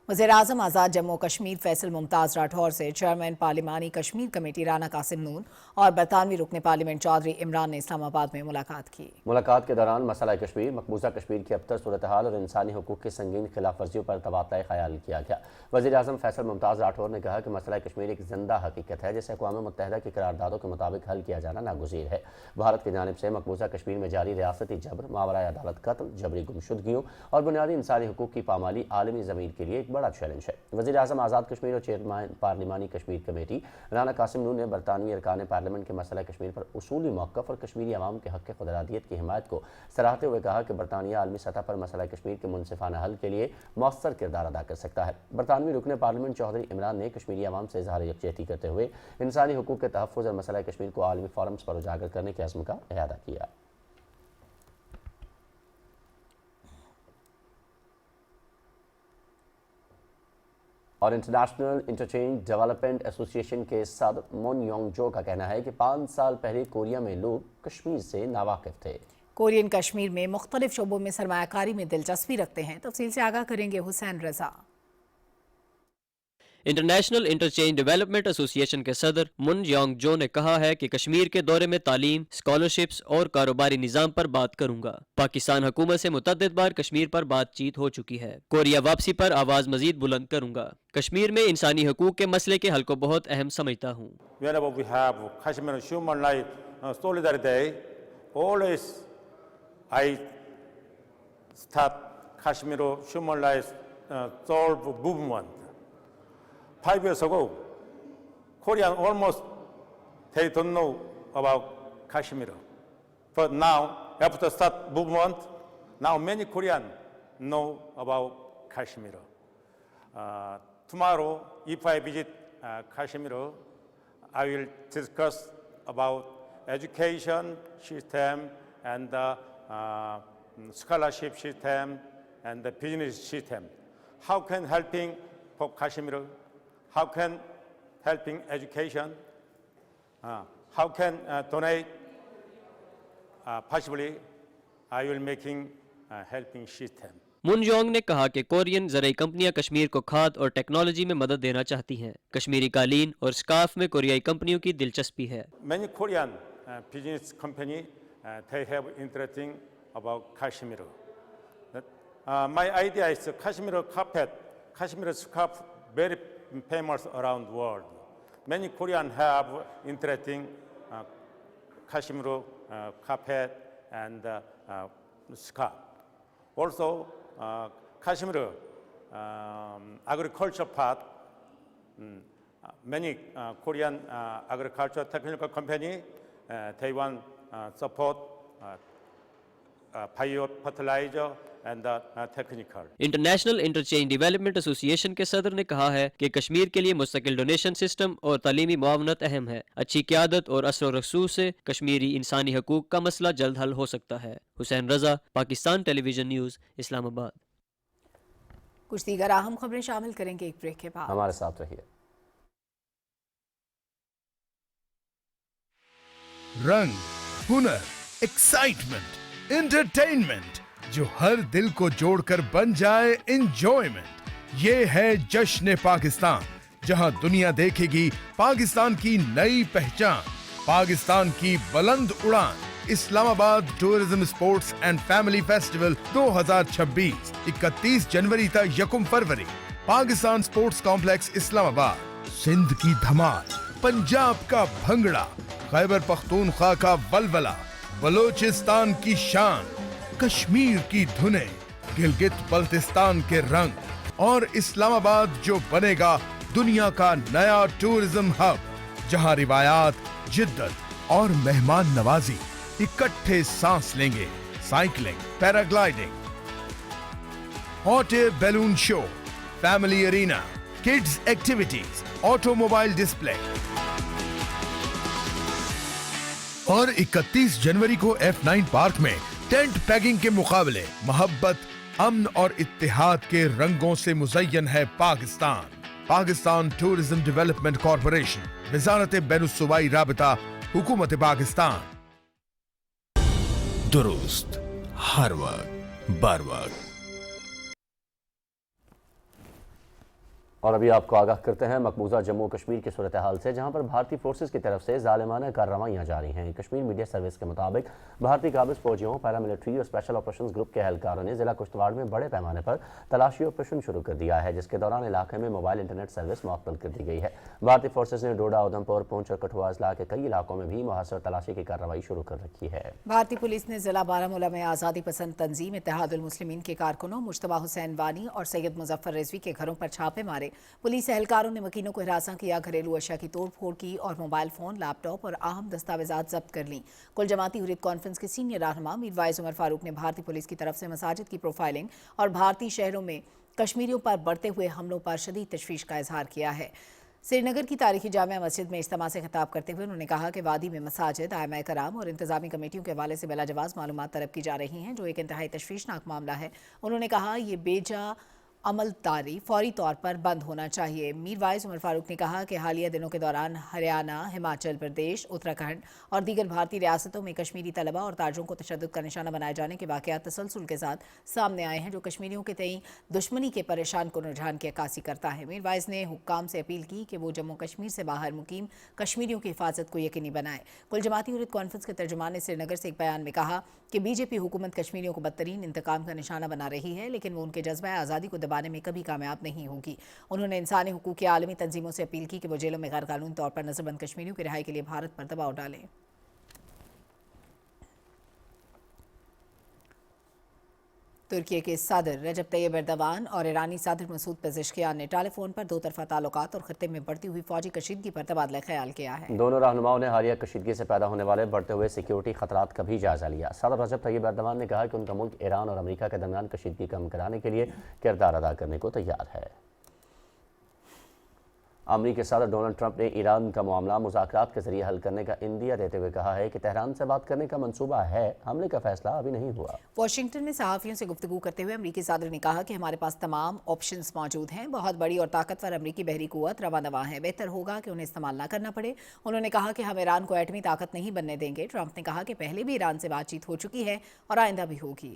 वज़ीर-ए-आज़म आज़ाद जम्मू कश्मीर फैसल मुमताज़ राठौर से चेयरमैन पार्लिमानी कश्मीर कमेटी राना कासिम नून और बरतानवी रुकन पार्लियामेंट चौधरी इमरान ने इस्लामाबाद में मुलाकात की। मुलाकात के दौरान मसला कश्मीर, मकबूजा कश्मीर की अबतर सूरत हाल और इंसानी हुकूक की संगीन खिलाफ वर्जियों पर तबादला ख्याल किया गया। वज़ीर-ए-आज़म फैसल मुमताज़ राठौर ने कहा कि मसला कश्मीर एक जिंदा हकीकत है जिसे अक़वाम मुत्तहिदा की करारदादों के मुताबिक हल किया जाना नागुज़ीर है। भारत की जानिब से मकबूजा कश्मीर में जारी रियासती जबर, मावराए अदालत कत्ल, जबरी गुमशुदगियों और बुनियादी इंसानी हुकूक की पामाली आलमी ज़मीन के लिए एक बड़ा चैलेंज है। वज़ीर आज़म आज़ाद कश्मीर और चेयरमैन पार्लिमानी कश्मीर कमेटी राना कासिम नून ने बरतानवी अरकान पार्लियामेंट के मसला कश्मीर पर उसूली मौक़िफ़ और कश्मीरी अवाम के हक़ खुदरादियत की हिमायत को सराहते हुए कहा कि बरतानिया आलमी सतह पर मसला कश्मीर के मुनसिफ़ाना हल के लिए मौसर किरदार अदा कर सकता है। बरतानवी रुकन पार्लियामेंट चौधरी इमरान ने कश्मीरी अवाम से इज़हार यकजहती करते हुए इंसानी हुकूक के तहफ़्फ़ुज़ और मसला कश्मीर को आलमी फोरम्स पर उजागर करने के अज़्म का इरादा किया। और इंटरनेशनल इंटरचेंज डेवलपमेंट एसोसिएशन के सदर मुन योंग जो का कहना है कि 5 साल पहले कोरिया में लोग कश्मीर से नावाकिफ थे। कोरियन कश्मीर में मुख्तलिफ शोबों में सरमायाकारी में दिलचस्पी रखते हैं। तफसील से आगाह करेंगे हुसैन रजा। इंटरनेशनल इंटरचेंज डेवलपमेंट एसोसिएशन के सदर मुन योंग जो ने कहा है कि कश्मीर के दौरे में तालीम, स्कॉलरशिप्स और कारोबारी निज़ाम पर बात करूंगा। पाकिस्तान हुकूमत से मुतअद्दिद बार कश्मीर पर बातचीत हो चुकी है। कोरिया वापसी पर आवाज़ मजीद बुलंद करूंगा। कश्मीर में इंसानी हकूक के मसले के हल को बहुत अहम समझता हूँ। Whenever we have Kashmir Human Rights Solidarity Day, always I start Kashmir Human Rights Solve movement. 5 years ago, Korean almost they don't know about Kashmir. But now, after start movement, now many Koreans know about Kashmir. Tomorrow, if I visit Kashmir, I will discuss about education system and the scholarship system and the business system. How can helping for Kashmir? How can helping education? How can donate? Possibly, I will making helping system. मुन Yong ने कहा कि Korean ज़राई कंपनियां कश्मीर को खाद और technology में मदद देना चाहती हैं। कश्मीरी कालीन और स्कार्फ में कोरियाई कंपनियों की दिलचस्पी है। Many Korean business company they have interesting about Kashmir. My idea is Kashmir carpet, Kashmir scarf, very famous around the world. Many Koreans have interesting Kashmir carpet and scarf. Also, Kashmir agriculture part. Many Korean agriculture technical company they want support fertilizer and the technical. International interchange development association के सदर ने कहा है कि कश्मीर के लिए मुस्तकिल donation system और तालीमी मुआवनत अहम है। अच्छी क़यादत और असर व रसूख से कश्मीरी इंसानी हकूक का मसला जल्द हल हो सकता है। हुसैन रजा, पाकिस्तान टेलीविजन न्यूज़, इस्लामाबाद। कुछ दीगर अहम खबरें शामिल करेंगे एक ब्रेक के बाद। हमारे साथ रहिए। रंग, हुनर, एक्साइटमेंट, एंटरटेनमेंट जो हर दिल को जोड़कर बन जाए एंजॉयमेंट, ये है जश्न पाकिस्तान, जहां दुनिया देखेगी पाकिस्तान की नई पहचान, पाकिस्तान की बुलंद उड़ान। Islamabad tourism sports and family festival 2026 31 जनवरी तक 1 फरवरी, पाकिस्तान स्पोर्ट्स कॉम्प्लेक्स इस्लामाबाद। सिंध की धमाल, पंजाब का भंगड़ा, खैबर पख्तूनख्वा का वलवला, बलोचिस्तान की शान, कश्मीर की धुनें, गिलगित बल्तिस्तान के रंग और इस्लामाबाद जो बनेगा दुनिया का नया टूरिज्म हब, जहां रिवायात, जिद्दत और मेहमान नवाजी इकट्ठे सांस लेंगे। Cycling, paragliding, hot air balloon show, family arena, kids activities, automobile display. और 31 जनवरी को F9 पार्क में टेंट पैकिंग के मुकाबले। मोहब्बत, अमन और इत्तेहाद के रंगों से मुज़य्यन है Pakistan. Pakistan tourism development corporation, वजारत बैनुस्सूबाई राबिता, हुकूमत पाकिस्तान। दुरुस्त, हर वक्त, बर वक्त। और अभी आपको आगाह करते हैं मकबूजा जम्मू कश्मीर की सूरत हाल से, जहां पर भारतीय फोर्सेस की तरफ से जालिमाना कार्रवाइयां जारी हैं। कश्मीर मीडिया सर्विस के मुताबिक भारतीय काबिज फौजियों, पैरामिलिट्री और स्पेशल ऑपरेशंस ग्रुप के एहलकारों ने जिला कुश्तवाड़ में बड़े पैमाने पर तलाशी ऑपरेशन शुरू कर दिया है, जिसके दौरान इलाके में मोबाइल इंटरनेट सर्विस मुअत्तल कर दी गई है। भारतीय फोर्सेस ने डोडा, उधमपुर, पुंछ और कठुआ अजला के कई इलाकों में भी मुहासर तलाशी की कार्रवाई शुरू कर रखी है। भारतीय पुलिस ने जिला बारामूला में आज़ादी पसंद तंजीम इत्तेहादुल मुस्लिमीन के कारकुनों मुश्तबा हुसैन वानी और सैयद मुजफ्फर रिजवी के घरों पर छापे मारे। पुलिस एहलकारों ने मकीनों को हिरासा किया, घरेलू अशिया की तोड़ फोड़ की और मोबाइल फोन, लैपटॉप और अहम दस्तावेजात जब्त कर लीं। कुल जमाती हुर्रियत कॉन्फ्रेंस के सीनियर रहनुमा मीरवाइज उमर फारूक ने भारतीय पुलिस की तरफ से मसाजिद की प्रोफाइलिंग और भारतीय शहरों में कश्मीरियों पर बढ़ते हुए हमलों पर शदीद तशवीश का इजहार किया है। श्रीनगर की तारीखी जामिया मस्जिद में इज्तिमा से खिताब करते हुए उन्होंने कहा कि वादी में मसाजिद, आइमाए कराम और इंतजामी कमेटियों के हवाले से बिलाजवाज़ मालूमात तलब की जा रही हैं, जो एक इंतहाई तशवीशनाक मामला है। उन्होंने कहा ये बेजा अमलदारी फौरी तौर पर बंद होना चाहिए। मीरवाइज उमर फारूक ने कहा कि हालिया दिनों के दौरान हरियाणा, हिमाचल प्रदेश, उत्तराखंड और दीगर भारतीय रियासतों में कश्मीरी तलबा और ताजरों को तशद्दुद का निशाना बनाए जाने के वाक़यात तसलसल के साथ सामने आए हैं, जो कश्मीरियों के तई दुश्मनी के परेशान को रुझान की अक्कासी करता है। मीरवाइज ने हुक्काम से अपील की कि वो जम्मू कश्मीर से बाहर मुकीम कश्मीरियों की हिफाजत को यकीनी बनाए। कुल जमाती हुर्रियत कॉन्फ्रेंस के तर्जुमान ने श्रीनगर से एक बयान में कहा कि बीजेपी हुकूमत कश्मीरियों को बदतरीन इंतकाम का निशाना बना रही है, लेकिन वो उनके जज्बा आज़ादी को दबाने में कभी कामयाब नहीं होगी। उन्होंने इंसानी हुकूक की आलमी तंजीमों से अपील की कि वो जेलों में गैर कानूनी तौर पर नजरबंद कश्मीरियों की रिहाई के लिए भारत पर दबाव डालें। तुर्की के सदर रजब तैयब एर्दोगान और ईरानी सदर मसूद पेज़ेश्कियान ने टेलीफोन पर दो तरफा ताल्लुकात और खत्ते में बढ़ती हुई फौजी कशीदगी पर तबादला ख्याल किया है। दोनों रहनुमाओं ने हालिया कशीदगी से पैदा होने वाले बढ़ते हुए सिक्योरिटी खतरात का भी जायजा लिया। सदर रजब तैयब एर्दोगान ने कहा कि उनका मुल्क ईरान और अमेरिका के दरमियान कशीदगी कम कराने के लिए किरदार अदा करने को तैयार है। अमरीकी सदर डोनाल्ड ट्रंप ने ईरान का मामला मुज़ाकरात के जरिए हल करने का इंदिया देते हुए कहा है कि तेहरान से बात करने का मंसूबा है, हमले का फैसला अभी नहीं हुआ। वाशिंगटन में सहाफ़ियों से गुफ्तगू करते हुए अमरीकी सदर ने कहा कि हमारे पास तमाम ऑप्शंस मौजूद हैं। बहुत बड़ी और ताकतवर अमरीकी बहरी कुव्वत रवा दवा है, बेहतर होगा कि उन्हें इस्तेमाल न करना पड़े। उन्होंने कहा कि हम ईरान को एटमी ताकत नहीं बनने देंगे। ट्रंप ने कहा कि पहले भी ईरान से बातचीत हो चुकी है और आइंदा भी होगी।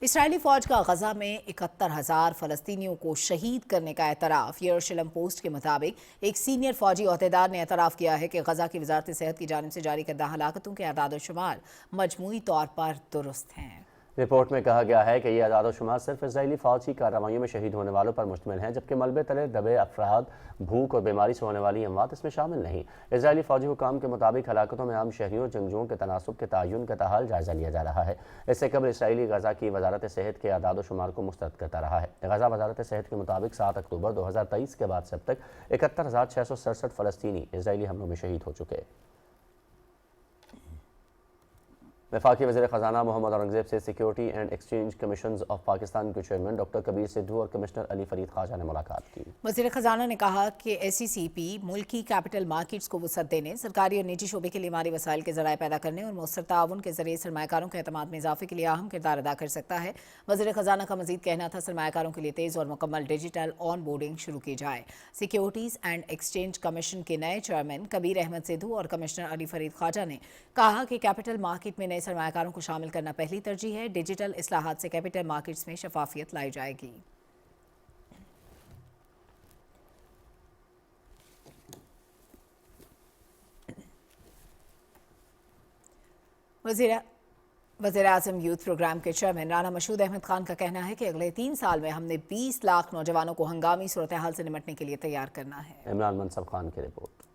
इस्राएली फौज का गजा में 71,000 फ़लस्तीनियों को शहीद करने का एतराफ़। यरूशलेम पोस्ट के मुताबिक एक सीनियर फौजी अहदेदार ने एतराफ़ किया है कि गजा की वजारत सेहत की जानिब से जारी करदा हलाकतों के आदाद शुमार मजमूई तौर पर दुरुस्त हैं। रिपोर्ट में कहा गया है कि यह आदाद शुमार सिर्फ इजरायली फौज की कार्रवाइयों में शहीद होने वालों पर मुश्तमिल है, जबकि मलबे तले दबे अफराद, भूख और बीमारी से होने वाली अमवात इसमें शामिल नहीं। इजरायली फौजी हुकाम के मुताबिक हलाकतों में आम शहरियों जंगजुओं के तनासुब के तयन का ताहाल जायजा लिया जा रहा है। इससे कबल इसराइली गजा की वजारत सेहत के आदाद शुमार को मुस्तरद करता रहा है। गजा वजारत सेहत के मुताबिक 7 अक्टूबर 2023 के बाद से अब तक 71,667 फ़लस्तीनी इजरायली हमलों में शहीद हो चुके। वफाकी वज़ीर ख़जाना मोहम्मद औरंगज़ेब से security and exchange commission of Pakistan के चेयरमैन डॉक्टर कबीर सिद्धू और कमिश्नर अली फरीद ख्वाजा ने मुलाकात की। वज़ीर ख़जाना ने कहा कि SCCP मुल्की कैपिटल मार्केट्स को वसअत देने, सरकारी और निजी शोबे के लिए माली वसाइल के ज़राए पैदा करने और मौसर ताउन के ज़रिए सरमायाकारों के एतमाद में इजाफे के लिए अहम किरदार अदा कर सकता है। वज़ीर ख़जाना का मज़ीद कहना था सरमायाकारों के लिए तेज़ और मुकम्मल डिजिटल ऑन बोर्डिंग शुरू की जाए। सिक्योरिटीज़ एंड एक्सचेंज कमीशन के नए चेयरमैन कबीर अहमद सिद्धू और कमिश्नर अली फरीद ख्वाजा ने कहा कि कैपिटल मार्केट में नए सरमायाकारों को शामिल करना पहली तरजीह है। डिजिटल इस्लाहात से कैपिटल मार्केट्स में शफाफियत लाई जाएगी। वज़ीर आज़म यूथ प्रोग्राम के चेयरमैन राना मशहूद अहमद खान का कहना है कि अगले 3 साल में हमने 20 लाख नौजवानों को हंगामी सूरत हाल से निपटने के लिए तैयार करना है। इमरान मनसब खान की रिपोर्ट।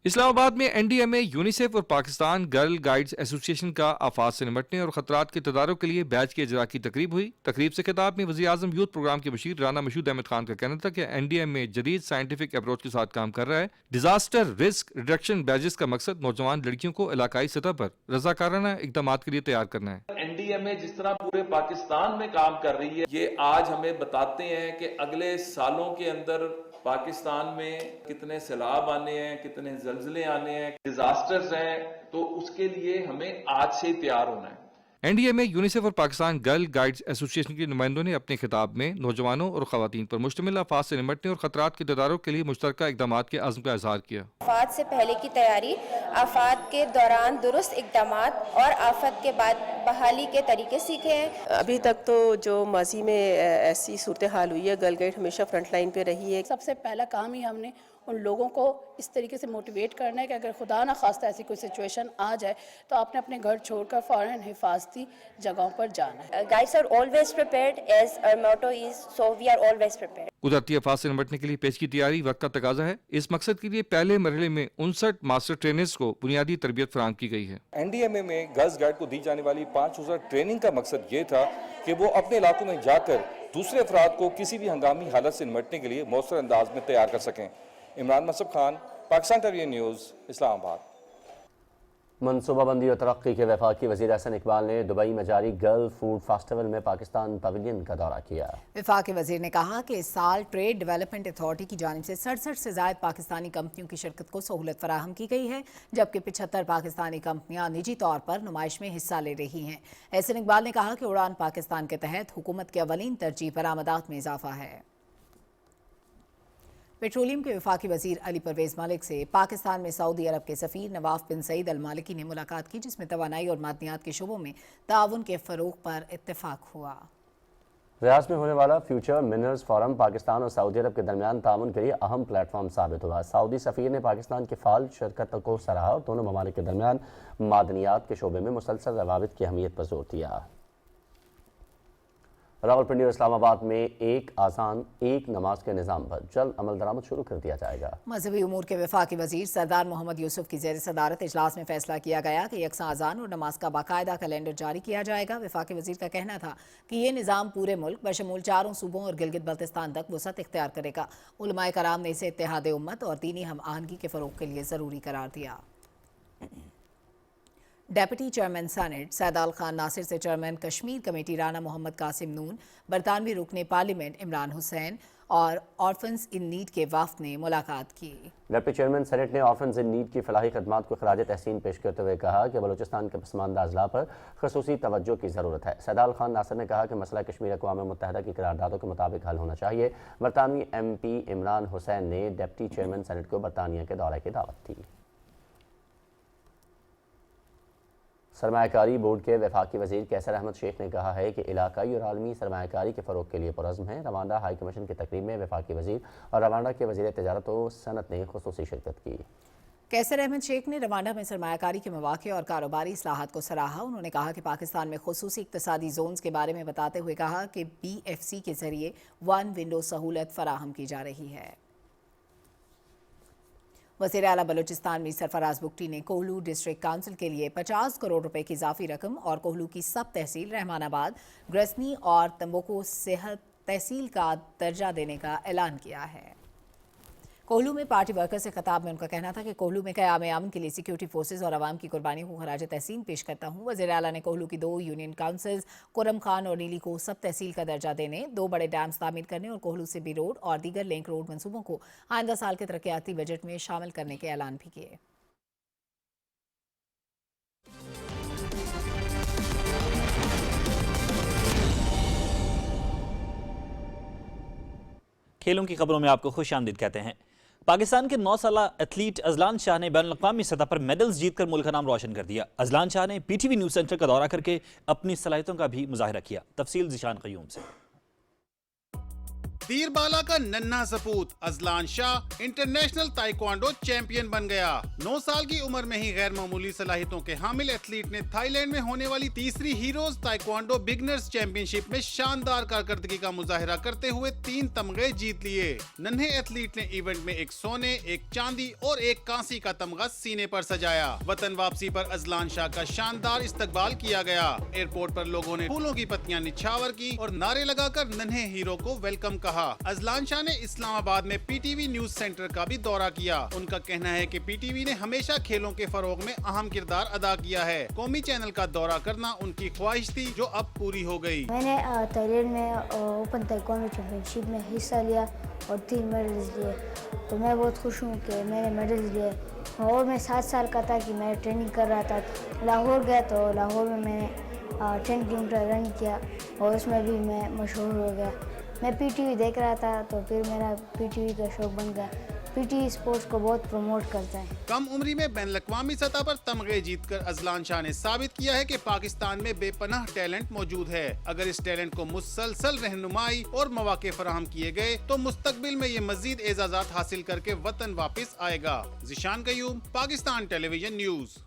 इस्लामाबाद में NDMA, यूनिसेफ और पाकिस्तान गर्ल गाइड्स एसोसिएशन का आफात से निपटने और खतरात के तदारुक के लिए बैच के इजरा की तकरीब हुई। तकरीब से खिताब में वज़ीर आज़म यूथ प्रोग्राम के मशीर राना मशहूद अहमद खान का कहना था कि NDMA जदीद साइंटिफिक अप्रोच के साथ काम कर रहा है। डिजास्टर रिस्क रिडक्शन बैजेस का मकसद नौजवान लड़कियों को इलाकाई सतह पर रजाकाराना इक़दाम के लिए तैयार करना है। NDMA जिस तरह पूरे पाकिस्तान में काम कर रही है, ये आज हमें बताते हैं कि अगले सालों के अंदर पाकिस्तान में कितने सैलाब आने हैं, कितने ज़लज़ले आने हैं, डिजास्टर्स हैं, तो उसके लिए हमें आज से ही तैयार होना है। NDMA, यूनिसेफ और पाकिस्तान गर्ल गाइड्स एसोसिएशन के नुमाइंदों ने अपने खिताब में नौजवानों और खवातीन पर मुश्तमिल आफात से निपटने और खतरात के तदारुक के लिए मुश्तरका इक़दाम के अज़्म का इज़हार किया। आफात से पहले की तैयारी, आफात के दौरान दुरुस्त इक़दाम और आफत के बाद बहाली के तरीके सीखे हैं। अभी तक तो जो माजी में ऐसी सूरत हाल हुई है, गर्ल गाइड हमेशा फ्रंट लाइन पे रही है। सबसे पहला काम ही हमने उन लोगों को इस तरीके से मोटिवेट करना है कि अगर खुदा ना खास्ता ऐसी कोई सिचुएशन आ जाए तो आपने अपने घर छोड़कर फ़ौरन हिफाजती जगहों पर जाना है। Guides are always prepared as our motto is, so we are always prepared. कुदरती आफात से निपटने के लिए पेश की तैयारी वक्त का तकाजा है। इस मकसद के लिए पहले मरहले में 59 मास्टर ट्रेनर्स को बुनियादी तरबियत फराहम की गई है। NDMA में गर्ल्स गाइड को दी जाने वाली 5 रोज़ा ट्रेनिंग का मकसद ये था कि वो अपने इलाकों में जाकर दूसरे अफराद को किसी भी हंगामी हालत से निपटने के लिए मौसर अंदाज में तैयार कर सकें। Imran Mansab Khan, Pakistan television news, Islamabad. मनसूबाबंदी और तरक्की के वफाकी वज़ीर हसन इकबाल ने दुबई में जारी गर्ल फूड फेस्टिवल में पाकिस्तान पवेलियन का दौरा किया। वफाकी वज़ीर ने कहा कि इस साल ट्रेड डेवलपमेंट अथॉरिटी की जानिब से 67 से ज़ायद पाकिस्तानी कंपनियों की शिरकत को सहूलत फराहम की गई है, जबकि 75 पाकिस्तानी कंपनियां निजी तौर पर नुमाइश में हिस्सा ले रही हैं। हसन इकबाल ने कहा कि उड़ान पाकिस्तान के तहत हुकूमत की अवलीन तरजीह बरामदात में इजाफा है। पेट्रोलियम के वफाकी वज़ीर अली परवेज़ मलिक से पाकिस्तान में सऊदी अरब के सफ़ीर नवाफ बिन सईद अल मालिकी ने मुलाकात की, जिसमें तवानाई और मादनियात के शोबों में ताउन के फ़रोग़ पर इत्तेफाक हुआ। रियाद में होने वाला फ्यूचर मिनरल्स फोरम पाकिस्तान और सऊदी अरब के दरमियान ताउन के लिए अहम प्लेटफॉर्म साबित हुआ। सऊदी सफ़ीर ने पाकिस्तान के फ़ाल शिरकत को सराहा और दोनों ममालिक के दरमियान मादनियात के शोबे में मुसलसल रवाबित की अहमियत पर जोर दिया। रावलपिंडी और इस्लामाबाद में एक आज़ान एक नमाज के निज़ाम पर जल्द अमल दरामद शुरू कर दिया जाएगा। मजहबी उमूर के वफाकी वज़ीर सरदार मोहम्मद यूसुफ की ज़ेर सदारत इजलास में फैसला किया गया कि यकसा आज़ान और नमाज का बाकायदा कैलेंडर जारी किया जाएगा। वफाकी वज़ीर का कहना था कि ये निज़ाम पूरे मुल्क बशमूल 4 सूबों और गिलगित बल्तिस्तान तक वसअत इख्तियार करेगा। उलमाए कराम ने इसे इत्तेहाद उम्मत और दीनी हम आहंगी के फ़रोग़ के लिए ज़रूरी करार दिया। Deputy chairman senate Saidal Khan Nasir से चेयरमैन कश्मीर कमेटी राना मोहम्मद कासिम नून, बरतानवी रुकने पार्लियामेंट इमरान हुसैन और ऑर्फन्स इन नीड के वफ़द ने मुलाकात की। डिप्टी चेयरमैन सेनेट ने ऑर्फन्स इन नीड की फलाही खदमात को खराज तहसीन पेश करते हुए कहा कि बलूचिस्तान के पसमानदा अजला पर खसूसी तवज्जो की ज़रूरत है। सैदाल खान नासिर ने कहा कि मसला कश्मीर अक़वाम मुत्तहिदा की करारदादों के मुताबिक हल होना चाहिए। बरतानवी MP इमरान हुसैन ने डिप्टी चेयरमैन सेनेट को बरतानिया के दौरे की दावत दी। सरमायाकारी बोर्ड के वफाकी वज़ीर कैसर अहमद शेख ने कहा है कि इलाकाई और आलमी सरमायाकारी के फ़रोग़ के लिए पुरज़्म है। रवांडा हाई कमीशन की तकरीब में वफाकी वज़ीर और रवांडा के वज़ीर तिजारत व सनत ने खुसूसी शिरकत की। कैसर अहमद शेख ने रवांडा में सरमायाकारी के मौक़े और कारोबारी इस्लाहात को सराहा। उन्होंने कहा कि पाकिस्तान में खुसूसी इक़्तिसादी जोन्स के बारे में बताते हुए कहा कि BFC के ज़रिए 1 विंडो सहूलत फराहम की जा रही है। वज़ीर आला बलूचिस्तान मीर सरफराज बुगटी ने कोहलू डिस्ट्रिक्ट काउंसिल के लिए 50 करोड़ रुपए की इजाफी रकम और कोहलू की सब तहसील रहमानाबाद, ग्रसनी और तंबोको सेहत तहसील का दर्जा देने का ऐलान किया है। कोहलू में पार्टी वर्कर्स से खिताब में उनका कहना था कि कोहलू में क़याम अमन के लिए सिक्योरिटी फोर्सेज और आवाम की कुर्बानियों को खराज तहसीन पेश करता हूँ। वज़ीर आला ने कोहलू की 2 यूनियन काउंसिल्स कुरम खान और नीली को सब तहसील का दर्जा देने, 2 बड़े डैम्स तामीर करने और कोहलू से बी रोड और दीगर लिंक रोड मनसूबों को आइंदा साल के तरक्याती बजट में शामिल करने के ऐलान भी किए। खेलों की खबरों में आपको खुश आमदीद कहते हैं। पाकिस्तान के 9 साला एथलीट अजलान शाह ने बैनुल-अक़वामी सतह पर मेडल्स जीतकर मुल्क का नाम रोशन कर दिया। अजलान शाह ने पीटीवी न्यूज़ सेंटर का दौरा करके अपनी सलाहियतों का भी मुजाहिरा किया। तफसील ज़िशान क़य्यूम से। तीरबाला का नन्हा सपूत Azlan Shah international taekwondo champion बन गया। 9 साल की उम्र में ही गैर मामूली सलाहियतों के हामिल एथलीट ने थाईलैंड में होने वाली तीसरी हीरोज ताइक्वांडो बिगनर्स चैंपियनशिप में शानदार कारकर्दगी का मुजाहिरा करते हुए 3 तमगे जीत लिए। नन्हे एथलीट ने इवेंट में 1 सोने, 1 चांदी और 1 कांसी का तमगा सीने पर सजाया। वतन वापसी पर अजलान शाह का शानदार इस्तकबाल किया गया। एयरपोर्ट पर लोगों ने फूलों की पत्तियां निछावर की और नारे लगाकर नन्हे हीरो को वेलकम कहा। अजलान शाह ने इस्लामाबाद में पीटीवी न्यूज़ सेंटर का भी दौरा किया। उनका कहना है कि पीटीवी ने हमेशा खेलों के फरोग में अहम किरदार अदा किया है। कौमी चैनल का दौरा करना उनकी ख्वाहिश थी जो अब पूरी हो गई। मैंने थाईलैंड में ओपन ताइक्वांडो चैंपियनशिप में हिस्सा लिया और 3 मेडल्स लिए, तो मैं बहुत खुश हूँ कि मैंने मेडल्स लिए। और मैं 7 साल का था कि मैं ट्रेनिंग कर रहा था। लाहौर गया तो लाहौर में मैंने 10 किलोमीटर रन किया और उसमें भी मैं मशहूर हो गया। मैं पीटीवी देख रहा था तो फिर मेरा पीटीवी का शौक बन गया। पीटीवी स्पोर्ट्स को बहुत प्रमोट करता है। कम उम्री में बैनुल-अक़वामी सतह पर तमगे जीतकर अजलान शाह ने साबित किया है कि पाकिस्तान में बेपनाह टैलेंट मौजूद है। अगर इस टैलेंट को मुसलसल रहनुमाई और मौके फराहम किए गए तो मुस्तकबिल में ये मजीद एजाज़ात हासिल करके वतन वापस आएगा। Zeeshan Qayyum, Pakistan television news.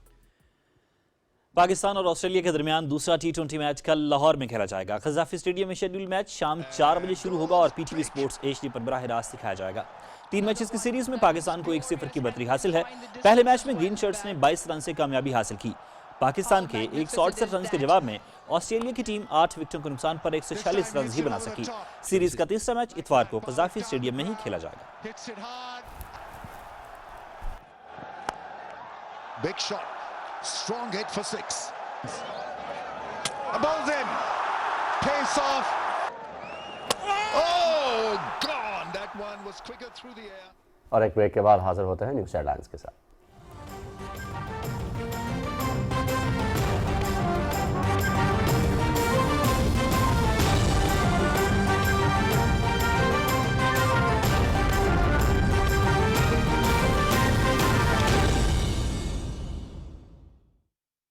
पाकिस्तान और ऑस्ट्रेलिया के दरमियान दूसरा T20 मैच कल लाहौर में खेला जाएगा। क़ज़ाफ़ी स्टेडियम में शेड्यूल मैच शाम 4 बजे शुरू होगा और पीटीवी स्पोर्ट्स HD पर बराह रास्त दिखाया जाएगा। 3 मैचेस की सीरीज में पाकिस्तान को 1-0 की बढ़तरी हासिल है। पहले मैच में ग्रीन शर्ट्स ने 22 रन से कामयाबी हासिल की। पाकिस्तान के 168 रन के जवाब में ऑस्ट्रेलिया की टीम 8 विकेटों के नुकसान पर 146 रन ही बना सकी। सीरीज का तीसरा मैच इतवार को क़ज़ाफ़ी स्टेडियम में ही खेला जाएगा। Strong hit for 6. A ball's in. Pace off. Oh, gone. That one was quicker through the air. और एक ब्रेक के बाद हाजिर होते हैं न्यूज़ हेडलाइंस के साथ।